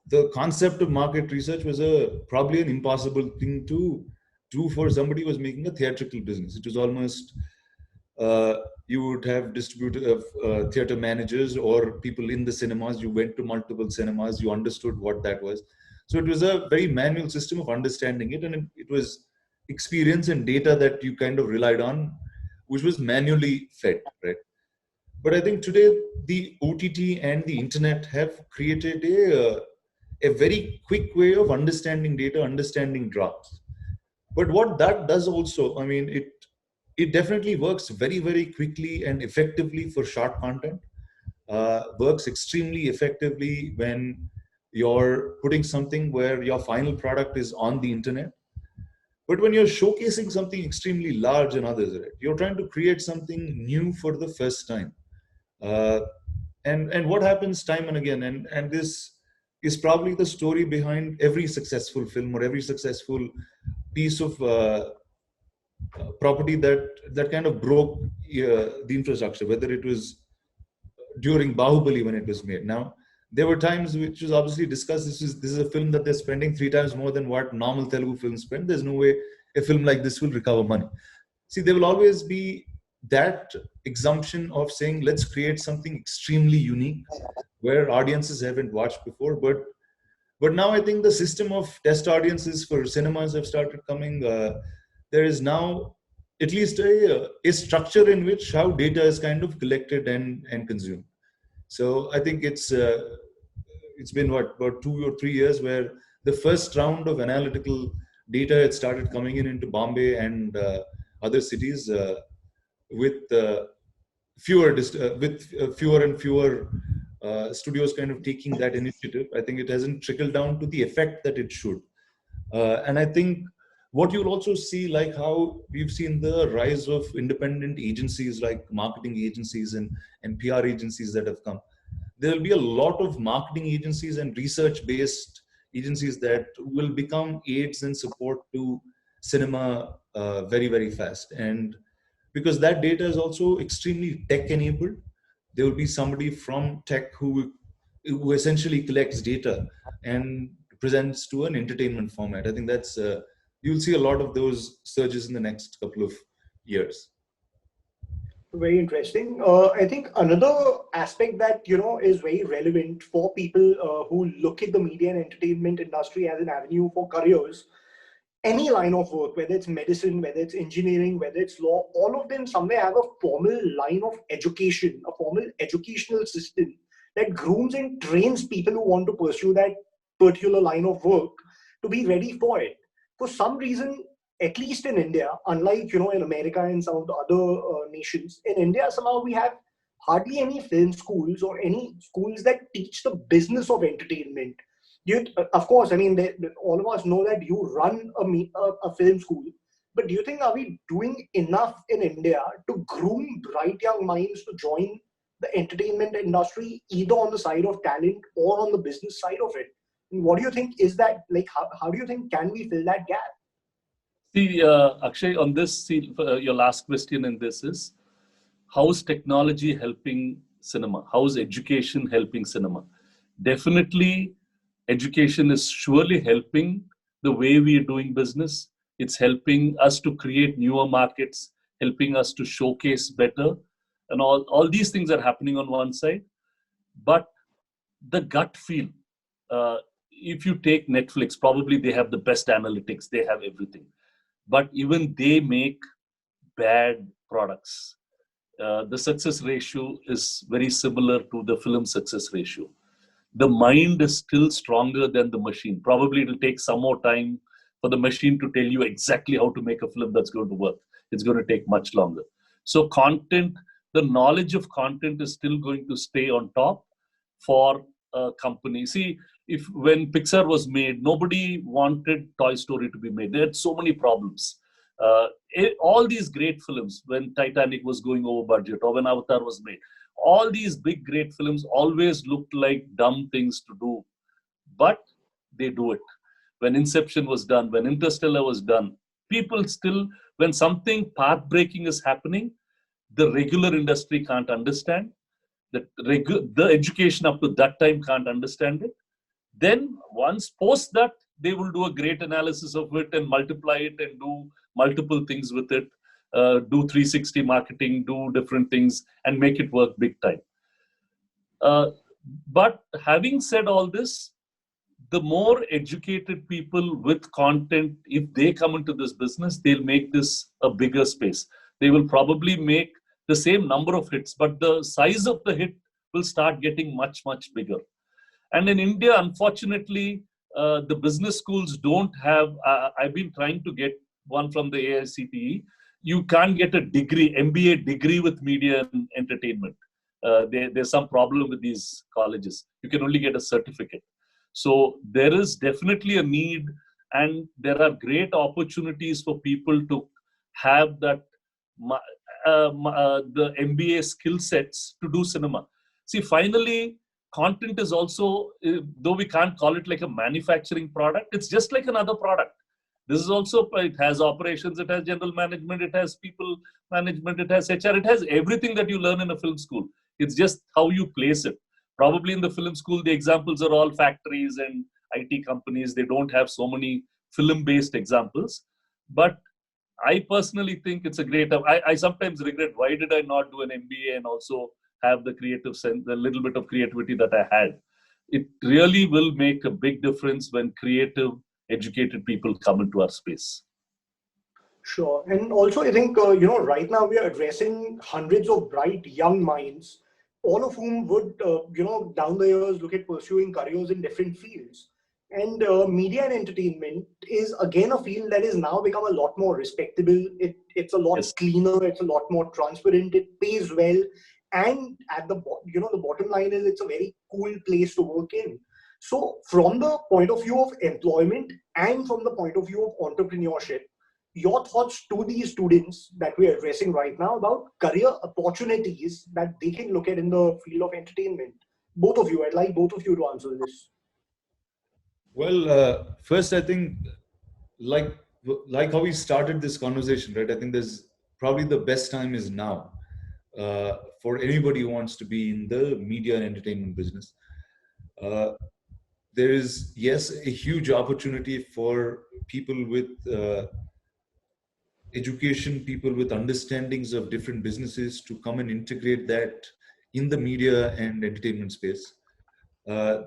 the concept of market research was probably an impossible thing to do for somebody who was making a theatrical business. It was almost you would have distributor of theater managers or people in the cinemas. You went to multiple cinemas. You understood what that was. So it was a very manual system of understanding it, and it was experience and data that you kind of relied on, which was manually fed, right? But I think today the OTT and the internet have created a very quick way of understanding data, understanding drafts. But what that does also, I mean, it definitely works very, very quickly and effectively for short content. Works extremely effectively when you're putting something where your final product is on the internet. But when you're showcasing something extremely large and others, right, you're trying to create something new for the first time. Uh, and what happens time and again, and this is probably the story behind every successful film or every successful piece of property that kind of broke the infrastructure, whether it was during Bahubali when it was made. Now, there were times which was obviously discussed. This is a film that they're spending 3 times more than what normal Telugu films spend. There's no way a film like this will recover money. See, there will always be that assumption of saying, let's create something extremely unique where audiences haven't watched before. But now I think the system of test audiences for cinemas have started coming. There is now at least a structure in which how data is kind of collected and consumed. So I think it's been about 2 or 3 years where the first round of analytical data had started coming into Bombay and other cities with fewer and fewer studios kind of taking that initiative. I think it hasn't trickled down to the effect that it should. And I think what you'll also see, like how we've seen the rise of independent agencies like marketing agencies and PR agencies that have come. There'll be a lot of marketing agencies and research-based agencies that will become aids and support to cinema very, very fast. And because that data is also extremely tech-enabled, there will be somebody from tech who essentially collects data and presents to an entertainment format. I think that's you'll see a lot of those surges in the next couple of years. Very interesting. I think another aspect that is very relevant for people who look at the media and entertainment industry as an avenue for careers. Any line of work, whether it's medicine, whether it's engineering, whether it's law, all of them somewhere have a formal line of education, a formal educational system that grooms and trains people who want to pursue that particular line of work to be ready for it. For some reason, at least in India, unlike in America and some of the other nations, in India somehow we have hardly any film schools or any schools that teach the business of entertainment. Of course, I mean, all of us know that you run a film school, but do you think are we doing enough in India to groom bright young minds to join the entertainment industry, either on the side of talent or on the business side of it? And what do you think is that, like, how do you think can we fill that gap? See, Akshay, on this, see, your last question in this is, how is technology helping cinema? How is education helping cinema? Definitely, education is surely helping the way we are doing business. It's helping us to create newer markets, helping us to showcase better. And all these things are happening on one side. But the gut feel, if you take Netflix, probably they have the best analytics, they have everything. but even they make bad products. The success ratio is very similar to the film success ratio. The mind is still stronger than the machine. Probably it'll take some more time for the machine to tell you exactly how to make a film that's going to work. It's going to take much longer. So content, the knowledge of content is still going to stay on top for a company. See, if when Pixar was made, nobody wanted Toy Story to be made. They had so many problems. All these great films, when Titanic was going over budget or when Avatar was made, all these big great films always looked like dumb things to do, but they do it. When Inception was done, when Interstellar was done, people still, when something path-breaking is happening, the regular industry can't understand, the education up to that time can't understand it. Then once post that, they will do a great analysis of it and multiply it and do multiple things with it, do 360 marketing, do different things and make it work big time. But having said all this, the more educated people with content, if they come into this business, they'll make this a bigger space. They will probably make the same number of hits, but the size of the hit will start getting much, much bigger. And in India, unfortunately, the business schools don't have, I've been trying to get one from the AICTE. You can't get a degree, MBA degree with media and entertainment. There's some problem with these colleges. You can only get a certificate. So there is definitely a need, and there are great opportunities for people to have that the MBA skill sets to do cinema. See, finally, content is also, though we can't call it like a manufacturing product, it's just like another product. This is also, it has operations, it has general management, it has people management, it has HR, it has everything that you learn in a film school. It's just how you place it. Probably in the film school, the examples are all factories and IT companies. They don't have so many film-based examples. But I personally think it's a great, I sometimes regret, why did I not do an MBA and also have the creative sense, the little bit of creativity that I had. It really will make a big difference when creative, educated people come into our space. Sure. And also, I think, right now we are addressing hundreds of bright young minds, all of whom would, down the years look at pursuing careers in different fields. And media and entertainment is again a field that has now become a lot more respectable. It's a lot cleaner. It's a lot more transparent. It pays well. And at the bottom line is it's a very cool place to work in. So from the point of view of employment and from the point of view of entrepreneurship, your thoughts to these students that we are addressing right now about career opportunities that they can look at in the field of entertainment. Both of you, I'd like both of you to answer this. Well, first, I think, like how we started this conversation, right? I think there's probably the best time is now for anybody who wants to be in the media and entertainment business. There is, yes, a huge opportunity for people with education, people with understandings of different businesses to come and integrate that in the media and entertainment space.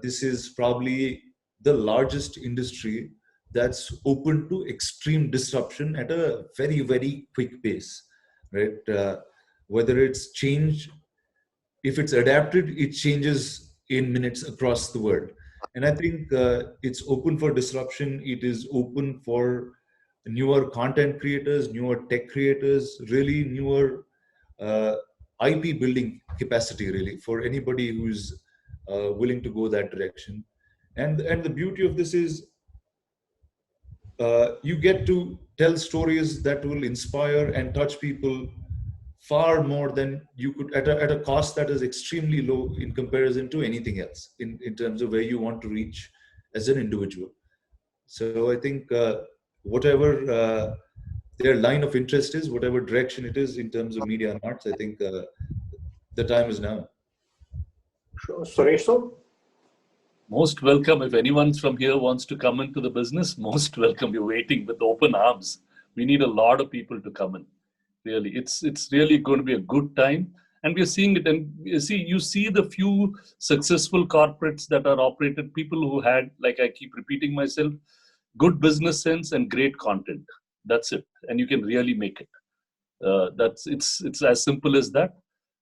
This is probably the largest industry that's open to extreme disruption at a very, very quick pace, right? Whether it's change, if it's adapted, it changes in minutes across the world. And I think it's open for disruption. It is open for newer content creators, newer tech creators, really newer IP building capacity, really, for anybody who's willing to go that direction. And the beauty of this is you get to tell stories that will inspire and touch people far more than you could at a cost that is extremely low in comparison to anything else in terms of where you want to reach as an individual. So I think whatever their line of interest is, whatever direction it is in terms of media and arts, I think the time is now. Sure. Suresh, sir? Most welcome. If anyone from here wants to come into the business, most welcome. You're waiting with open arms. We need a lot of people to come in. Really, it's really going to be a good time, and we're seeing it. And you see the few successful corporates that are operated, people who had, like I keep repeating myself, good business sense and great content. That's it. And you can really make it. It's as simple as that.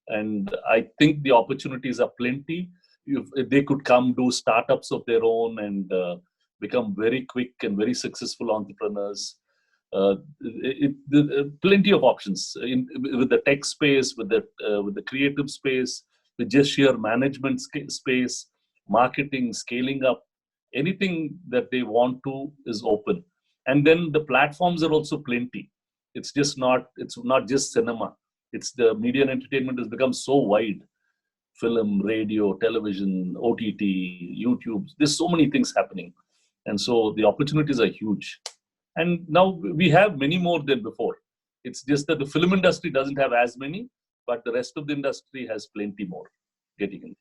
And I think the opportunities are plenty. If they could come do startups of their own and become very quick and very successful entrepreneurs. Plenty of options with the tech space, with the creative space, with just sheer management space, marketing, scaling up. Anything that they want to is open. And then the platforms are also plenty. It's not just cinema. It's the media and entertainment has become so wide. Film, radio, television, OTT, YouTube. There's so many things happening. And so the opportunities are huge. And now we have many more than before. It's just that the film industry doesn't have as many, but the rest of the industry has plenty more getting in.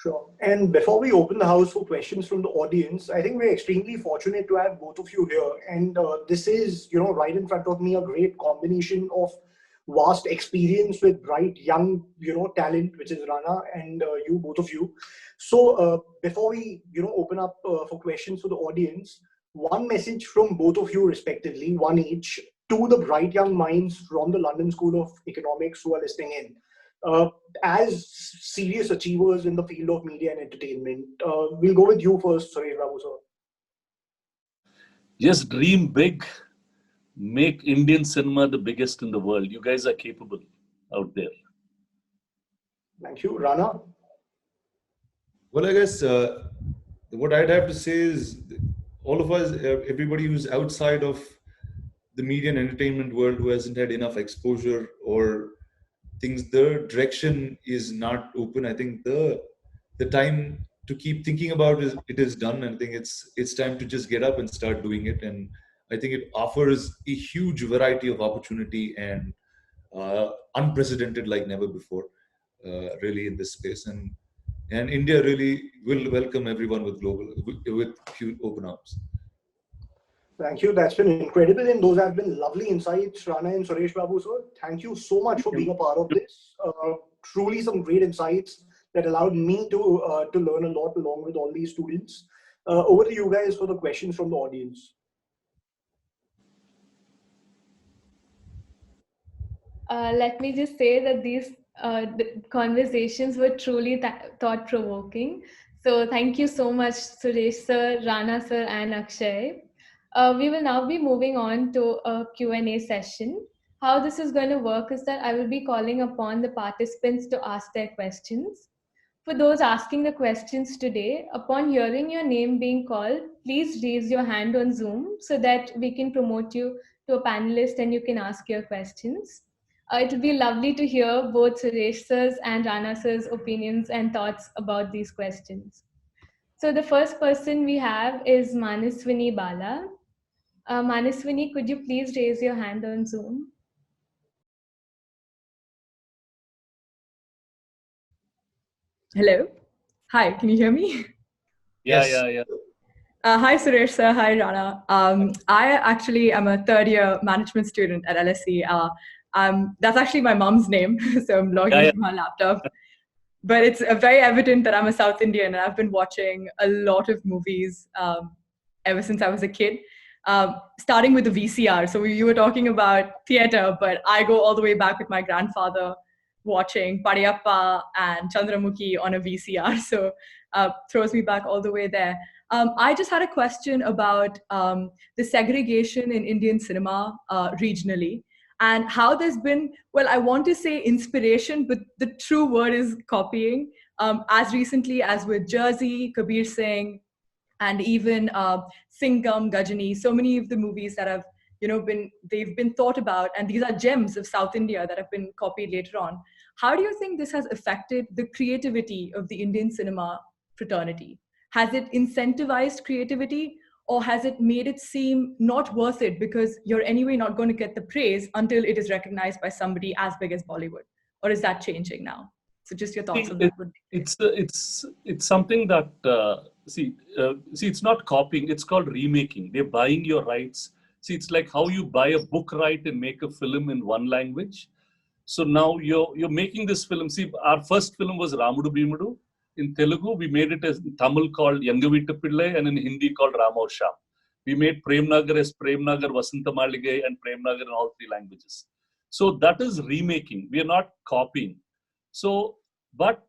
Sure. And before we open the house for questions from the audience, I think we're extremely fortunate to have both of you here. And this is, right in front of me, a great combination of vast experience with bright young, talent, which is Rana and you, both of you. So before we, open up for questions for the audience, one message from both of you respectively, one each, to the bright young minds from the London School of Economics who are listening in. As serious achievers in the field of media and entertainment, we'll go with you first, Suresh Babu, sir. Just dream big. Make Indian cinema the biggest in the world. You guys are capable out there. Thank you. Rana? Well, I guess what I'd have to say is all of us, everybody who's outside of the media and entertainment world who hasn't had enough exposure or things, the direction is not open. I think the time to keep thinking about it is done. And I think it's time to just get up and start doing it. And I think it offers a huge variety of opportunity and unprecedented like never before, really in this space. And India really will welcome everyone with open arms. Thank you. That's been incredible. And those have been lovely insights, Rana and Suresh Babu, sir. Thank you so much for being a part of this. Truly some great insights that allowed me to learn a lot along with all these students. Over to you guys for the questions from the audience. Let me just say that these conversations were truly thought-provoking. So thank you so much, Suresh sir, Rana sir, and Akshay. We will now be moving on to a Q&A session. How this is going to work is that I will be calling upon the participants to ask their questions. For those asking the questions today, upon hearing your name being called, please raise your hand on Zoom so that we can promote you to a panelist and you can ask your questions. It would be lovely to hear both Suresh sir's and Rana sir's opinions and thoughts about these questions. So the first person we have is Manaswini Bala. Manaswini, could you please raise your hand on Zoom? Hello. Hi, can you hear me? Yeah. Hi, Suresh sir. Hi, Rana. I actually am a third-year management student at LSE. That's actually my mom's name, so I'm logging into my laptop. But it's very evident that I'm a South Indian, and I've been watching a lot of movies ever since I was a kid, starting with the VCR. So you were talking about theater, but I go all the way back with my grandfather watching Padayappa and Chandramukhi on a VCR. So throws me back all the way there. I just had a question about the segregation in Indian cinema regionally and how there's been, well, I want to say inspiration, but the true word is copying. As recently as with Jersey, Kabir Singh, and even Singham, Gajani, so many of the movies that have they've been thought about, and these are gems of South India that have been copied later on. How do you think this has affected the creativity of the Indian cinema fraternity? Has it incentivized creativity, or has it made it seem not worth it because you're anyway not going to get the praise until it is recognized by somebody as big as Bollywood? Or is that changing now? So just your thoughts on that. It's something that it's not copying. It's called remaking. They're buying your rights. See, it's like how you buy a book right and make a film in one language. So now you're making this film. See, our first film was Ramudu Bhimudu. In Telugu, we made it as in Tamil called Yangavitta Pillai and in Hindi called Rama or Sham. We made Premnagar as Premnagar, Vasantamalige, and Premnagar in all 3 languages. So that is remaking. We are not copying. So, but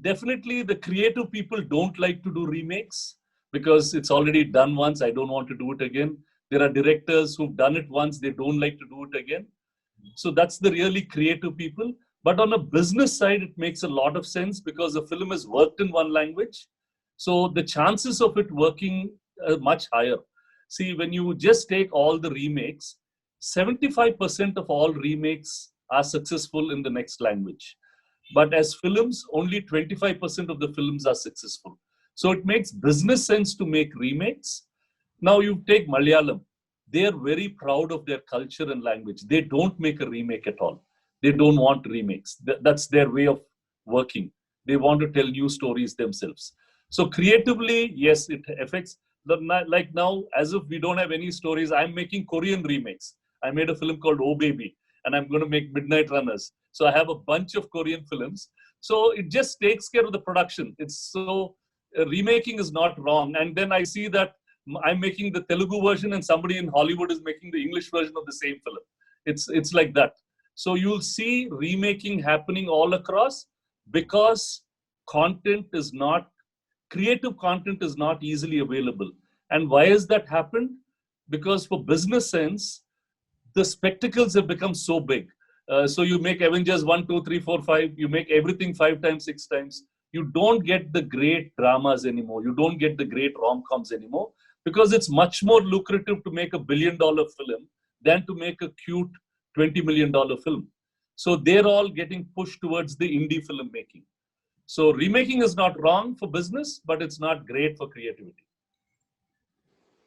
definitely the creative people don't like to do remakes because it's already done once. I don't want to do it again. There are directors who've done it once. They don't like to do it again. So that's the really creative people. But on a business side, it makes a lot of sense because the film is worked in one language. So the chances of it working are much higher. See, when you just take all the remakes, 75% of all remakes are successful in the next language. But as films, only 25% of the films are successful. So it makes business sense to make remakes. Now you take Malayalam. They are very proud of their culture and language. They don't make a remake at all. They don't want remakes. That's their way of working. They want to tell new stories themselves. So creatively, yes, it affects. Like now, as if we don't have any stories, I'm making Korean remakes. I made a film called Oh Baby, and I'm going to make Midnight Runners. So I have a bunch of Korean films. So it just takes care of the production. It's so remaking is not wrong. And then I see that I'm making the Telugu version and somebody in Hollywood is making the English version of the same film. It's like that. So you'll see remaking happening all across because creative content is not easily available. And why has that happened? Because for business sense, the spectacles have become so big. So you make Avengers 1, 2, 3, 4, 5, you make everything 5 times, 6 times. You don't get the great dramas anymore. You don't get the great rom-coms anymore because it's much more lucrative to make $1 billion film than to make a cute $20 million film. So they're all getting pushed towards the indie film making. So remaking is not wrong for business, but it's not great for creativity.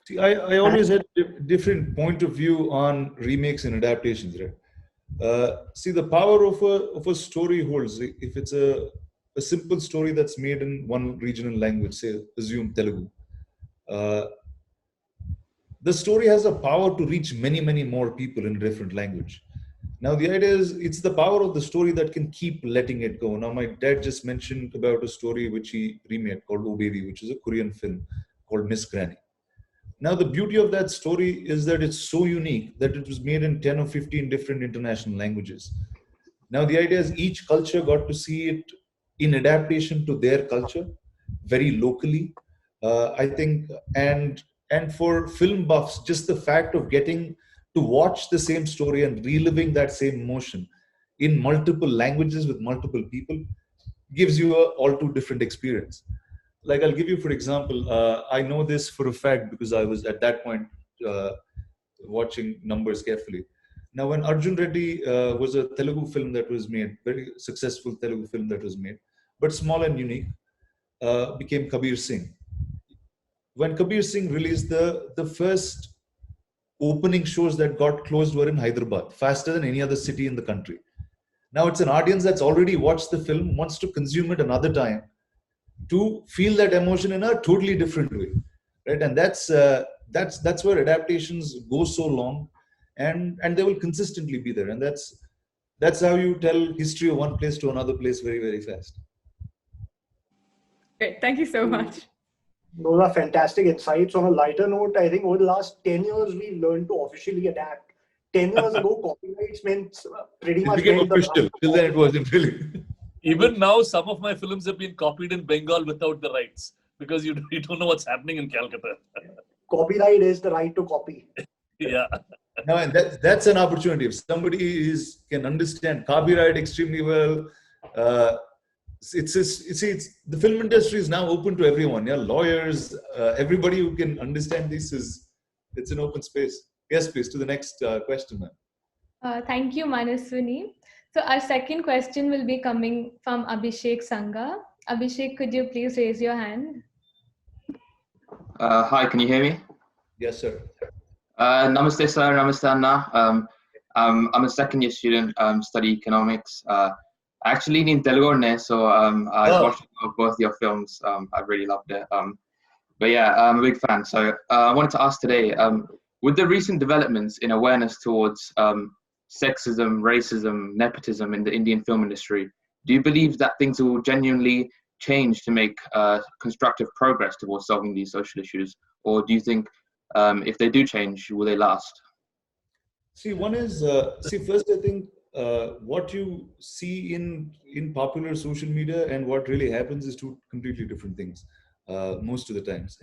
See, I always had a different point of view on remakes and adaptations, right? See, the power of a story holds. If it's a simple story that's made in one regional language, say, assume Telugu, the story has a power to reach many, many more people in a different language. Now, the idea is it's the power of the story that can keep letting it go. Now, my dad just mentioned about a story which he remade called Oh Baby, which is a Korean film called Miss Granny. Now, the beauty of that story is that it's so unique that it was made in 10 or 15 different international languages. Now, the idea is each culture got to see it in adaptation to their culture, very locally. I think, and for film buffs, just the fact of getting to watch the same story and reliving that same emotion in multiple languages with multiple people gives you a all too different experience. Like I'll give you, for example, I know this for a fact because I was at that point watching numbers carefully. Now, when Arjun Reddy was a Telugu film that was made, very successful Telugu film that was made, but small and unique, became Kabir Singh. When Kabir Singh released, the first opening shows that got closed were in Hyderabad, faster than any other city in the country. Now it's an audience that's already watched the film, wants to consume it another time to feel that emotion in a totally different way, right? And that's where adaptations go so long, and they will consistently be there. And that's how you tell history of one place to another place very, very fast. Great, thank you so much. Those are fantastic insights. On a lighter note, I think over the last 10 years, we've learned to officially adapt. 10 years ago, copyrights meant pretty much... It became official. Till then, it wasn't really. Even now, some of my films have been copied in Bengal without the rights because you don't know what's happening in Calcutta. Copyright is the right to copy. Yeah. No, and that's an opportunity. If somebody can understand copyright extremely well, it's the film industry is now open to everyone. Yeah, lawyers, everybody who can understand this it's an open space. Yes, please, to the next question, ma'am. Thank you, Manaswini. So our second question will be coming from Abhishek Sangha. Abhishek, could you please raise your hand? Hi, can you hear me? Yes, sir. Namaste, sir. Namaste, Anna. I'm a second year student, study economics. I actually in Telugu, so I watched both your films. I really loved it. But yeah, I'm a big fan. So I wanted to ask today, with the recent developments in awareness towards sexism, racism, nepotism in the Indian film industry, do you believe that things will genuinely change to make constructive progress towards solving these social issues? or do you think if they do change, will they last? See, one is first I think what you see in popular social media and what really happens is two completely different things most of the times,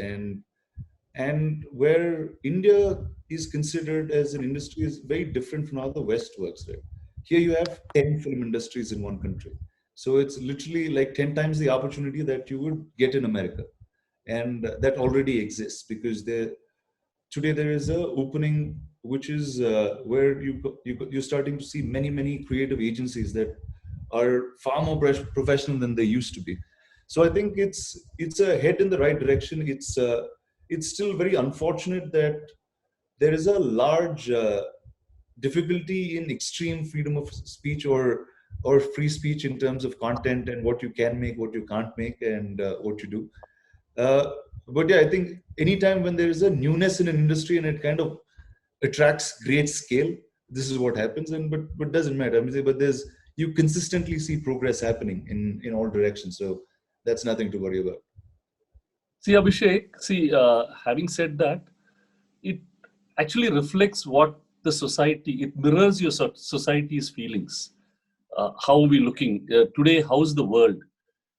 and where India is considered as an industry is very different from how the West works. Right here, you have 10 film industries in one country, so it's literally like 10 times the opportunity that you would get in America, and that already exists because today there is a opening which is where you're starting to see many creative agencies that are far more professional than they used to be. So I think it's a head in the right direction. It's still very unfortunate that there is a large difficulty in extreme freedom of speech or free speech in terms of content and what you can make, what you can't make, and what you do. Uh, but yeah, I think anytime when there is a newness in an industry and it kind of attracts great scale, this is what happens. And but doesn't matter. I mean, but you consistently see progress happening in all directions. So that's nothing to worry about. See, Abhishek, having said that, it actually reflects what the society, it mirrors your society's feelings. How are we looking? Today, how's the world?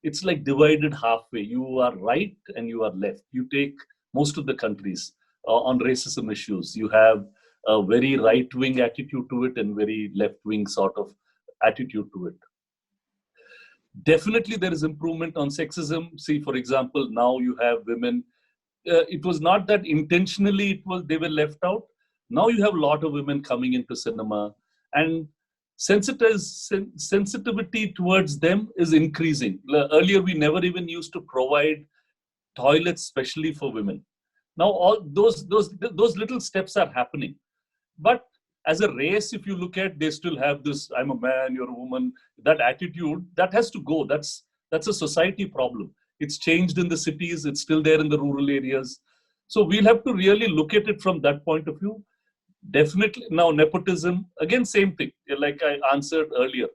It's like divided halfway. You are right and you are left. You take most of the countries on racism issues. You have a very right-wing attitude to it and very left-wing sort of attitude to it. Definitely there is improvement on sexism. See, for example, now you have women. It was not that intentionally they were left out. Now you have a lot of women coming into cinema, and sensitivity towards them is increasing. Earlier, we never even used to provide toilets specially for women. Now all those little steps are happening. But as a race, if you look at, they still have this, I'm a man, you're a woman, that attitude, that has to go. That's a society problem. It's changed in the cities, it's still there in the rural areas. So we'll have to really look at it from that point of view. Definitely. Now, nepotism, again, same thing. Like I answered earlier,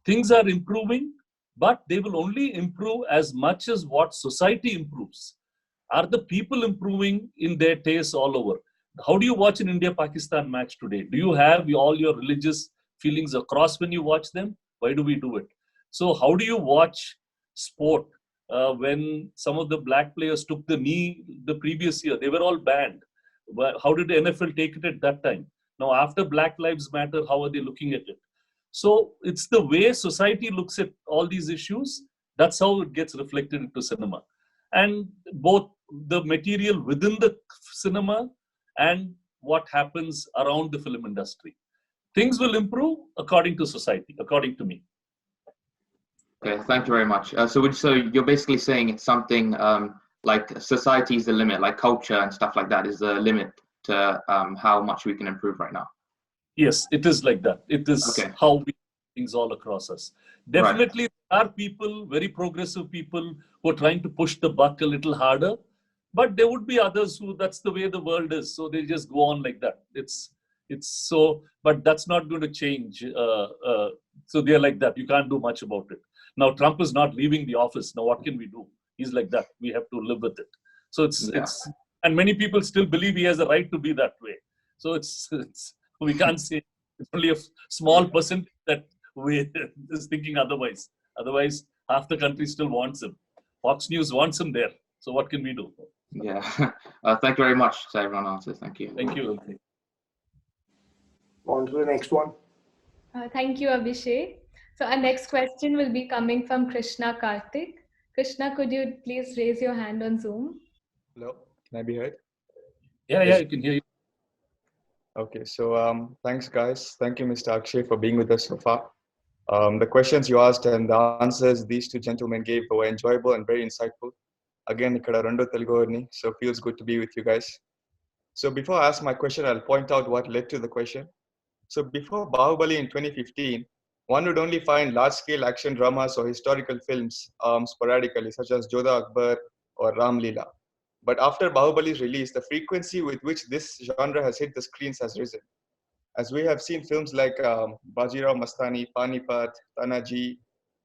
things are improving, but they will only improve as much as what society improves. Are the people improving in their tastes all over? How do you watch an India-Pakistan match today? Do you have all your religious feelings across when you watch them? Why do we do it? So how do you watch sport when some of the black players took the knee the previous year? They were all banned. How did the NFL take it at that time? Now, after Black Lives Matter, how are they looking at it? So it's the way society looks at all these issues. That's how it gets reflected into cinema. And both the material within the cinema and what happens around the film industry. Things will improve according to society, according to me. Okay, thank you very much. So you're basically saying it's something like society is the limit, like culture and stuff like that is the limit to how much we can improve right now. Yes, it is like that. It is how we do things all across us. Definitely, there are people, very progressive people, who are trying to push the buck a little harder. But there would be others who, that's the way the world is. So they just go on like that. It's so, but that's not going to change. So they're like that. You can't do much about it. Now, Trump is not leaving the office. Now, what can we do? He's like that. We have to live with it. So it's, and many people still believe he has a right to be that way. So we can't say, it's only a small percent that is thinking otherwise. Otherwise, half the country still wants him. Fox News wants him there. So what can we do? Yeah. Thank you very much to everyone answers. Thank you. Thank you. On to the next one. Thank you, Abhishek. So our next question will be coming from Krishna Karthik. Krishna, could you please raise your hand on Zoom? Hello, can I be heard? Yeah, you can hear you. Okay, so thanks guys. Thank you, Mr. Akshay, for being with us so far. The questions you asked and the answers these two gentlemen gave were enjoyable and very insightful. Again, ikkada rendu Telugu varni, so feels good to be with you guys. So before I ask my question, I'll point out what led to the question. So before Bahubali in 2015, one would only find large-scale action dramas or historical films sporadically, such as Jodha Akbar or Ram Leela. But after Bahubali's release, the frequency with which this genre has hit the screens has risen. As we have seen films like Bajirao Mastani, Panipat, Tanaji,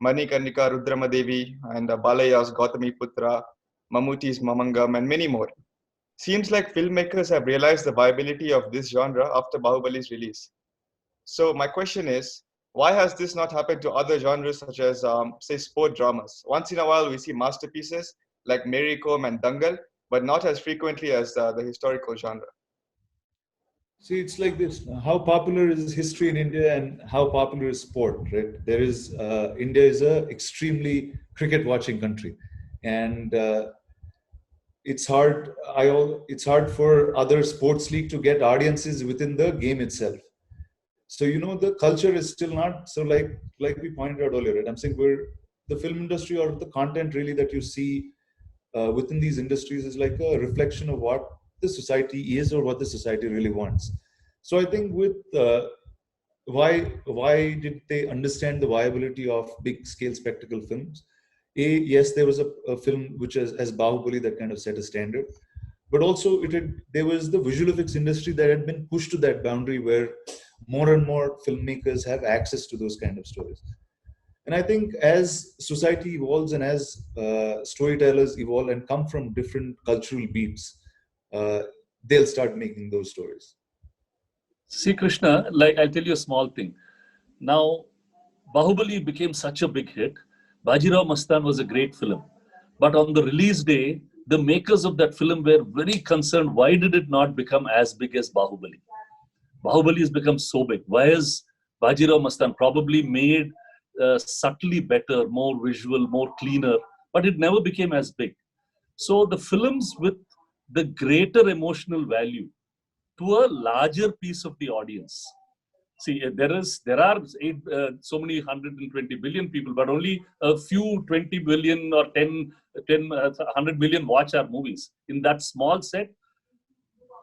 Manikarnika Rudramadevi, and Balaya's Gautami Putra, Mammootty's Mamangam, and many more. Seems like filmmakers have realized the viability of this genre after Bahubali's release. So my question is, why has this not happened to other genres such as, say, sport dramas? Once in a while, we see masterpieces like Mary Kom and Dangal, but not as frequently as the historical genre. See, it's like this. How popular is history in India and how popular is sport, right? There is, India is a extremely cricket watching country. And it's hard, it's hard for other sports league to get audiences within the game itself. So, the culture is still not, so like we pointed out earlier, right? I'm saying the film industry or the content really that you see within these industries is like a reflection of what the society is or what the society really wants. So I think with why did they understand the viability of big scale spectacle films? Yes, there was a film which as Bahubali that kind of set a standard, but also there was the visual effects industry that had been pushed to that boundary where more and more filmmakers have access to those kind of stories. And I think as society evolves and as storytellers evolve and come from different cultural beats, they'll start making those stories. See, Krishna, like I'll tell you a small thing. Now, Bahubali became such a big hit. Bajirao Mastan was a great film. But on the release day, the makers of that film were very concerned. Why did it not become as big as Bahubali? Bahubali has become so big. Why is Bajirao Mastan probably made subtly better, more visual, more cleaner, but it never became as big. So the films with the greater emotional value to a larger piece of the audience. See, there are so many 120 billion people, but only a few 20 billion or 100 million watch our movies. In that small set,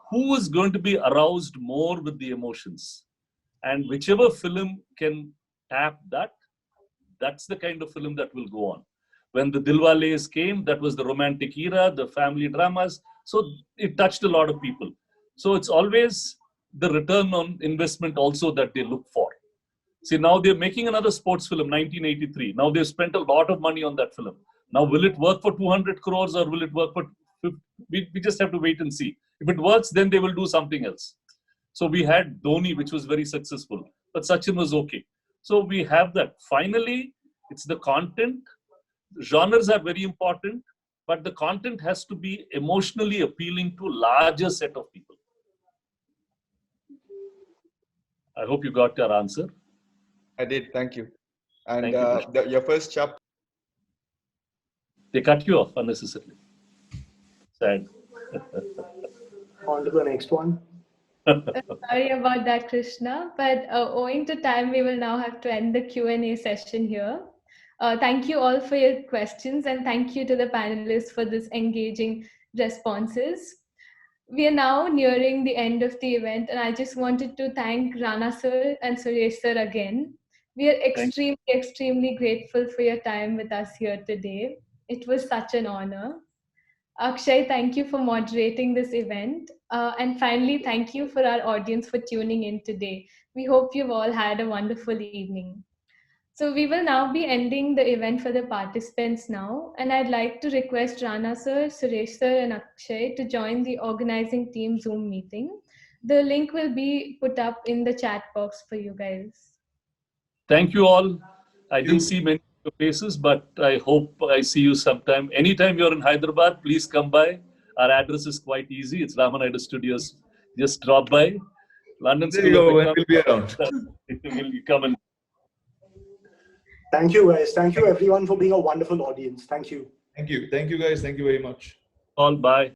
who is going to be aroused more with the emotions? And whichever film can tap that, that's the kind of film that will go on. When the Dilwales came, that was the romantic era, the family dramas. So it touched a lot of people. So it's always the return on investment also that they look for. See, now they're making another sports film, 1983. Now they've spent a lot of money on that film. Now, will it work for 200 crores or will it work for 50? We just have to wait and see. If it works, then they will do something else. So we had Dhoni, which was very successful, but Sachin was okay. So we have that. Finally, it's the content. Genres are very important, but the content has to be emotionally appealing to a larger set of people. I hope you got your answer. I did, thank you. And Thank you, your first chapter. They cut you off unnecessarily. Sad. On to the next one. Sorry about that, Krishna, but owing to time, we will now have to end the Q&A session here. Thank you all for your questions, and thank you to the panelists for this engaging responses. We are now nearing the end of the event, and I just wanted to thank Rana sir and Suresh sir again. We are extremely grateful for your time with us here today. It was such an honor. Akshay, thank you for moderating this event. And finally, thank you for our audience for tuning in today. We hope you've all had a wonderful evening. So we will now be ending the event for the participants now. And I'd like to request Rana sir, Suresh sir, and Akshay to join the organizing team Zoom meeting. The link will be put up in the chat box for you guys. Thank you all. I didn't see many of your faces, but I hope I see you sometime. Anytime you're in Hyderabad, please come by. Our address is quite easy. It's Ramanayadu Studios. Just drop by. London There you go. We'll be around. Will you come and Thank you, guys. Thank you, everyone, for being a wonderful audience. Thank you. Thank you. Thank you, guys. Thank you very much. all bye.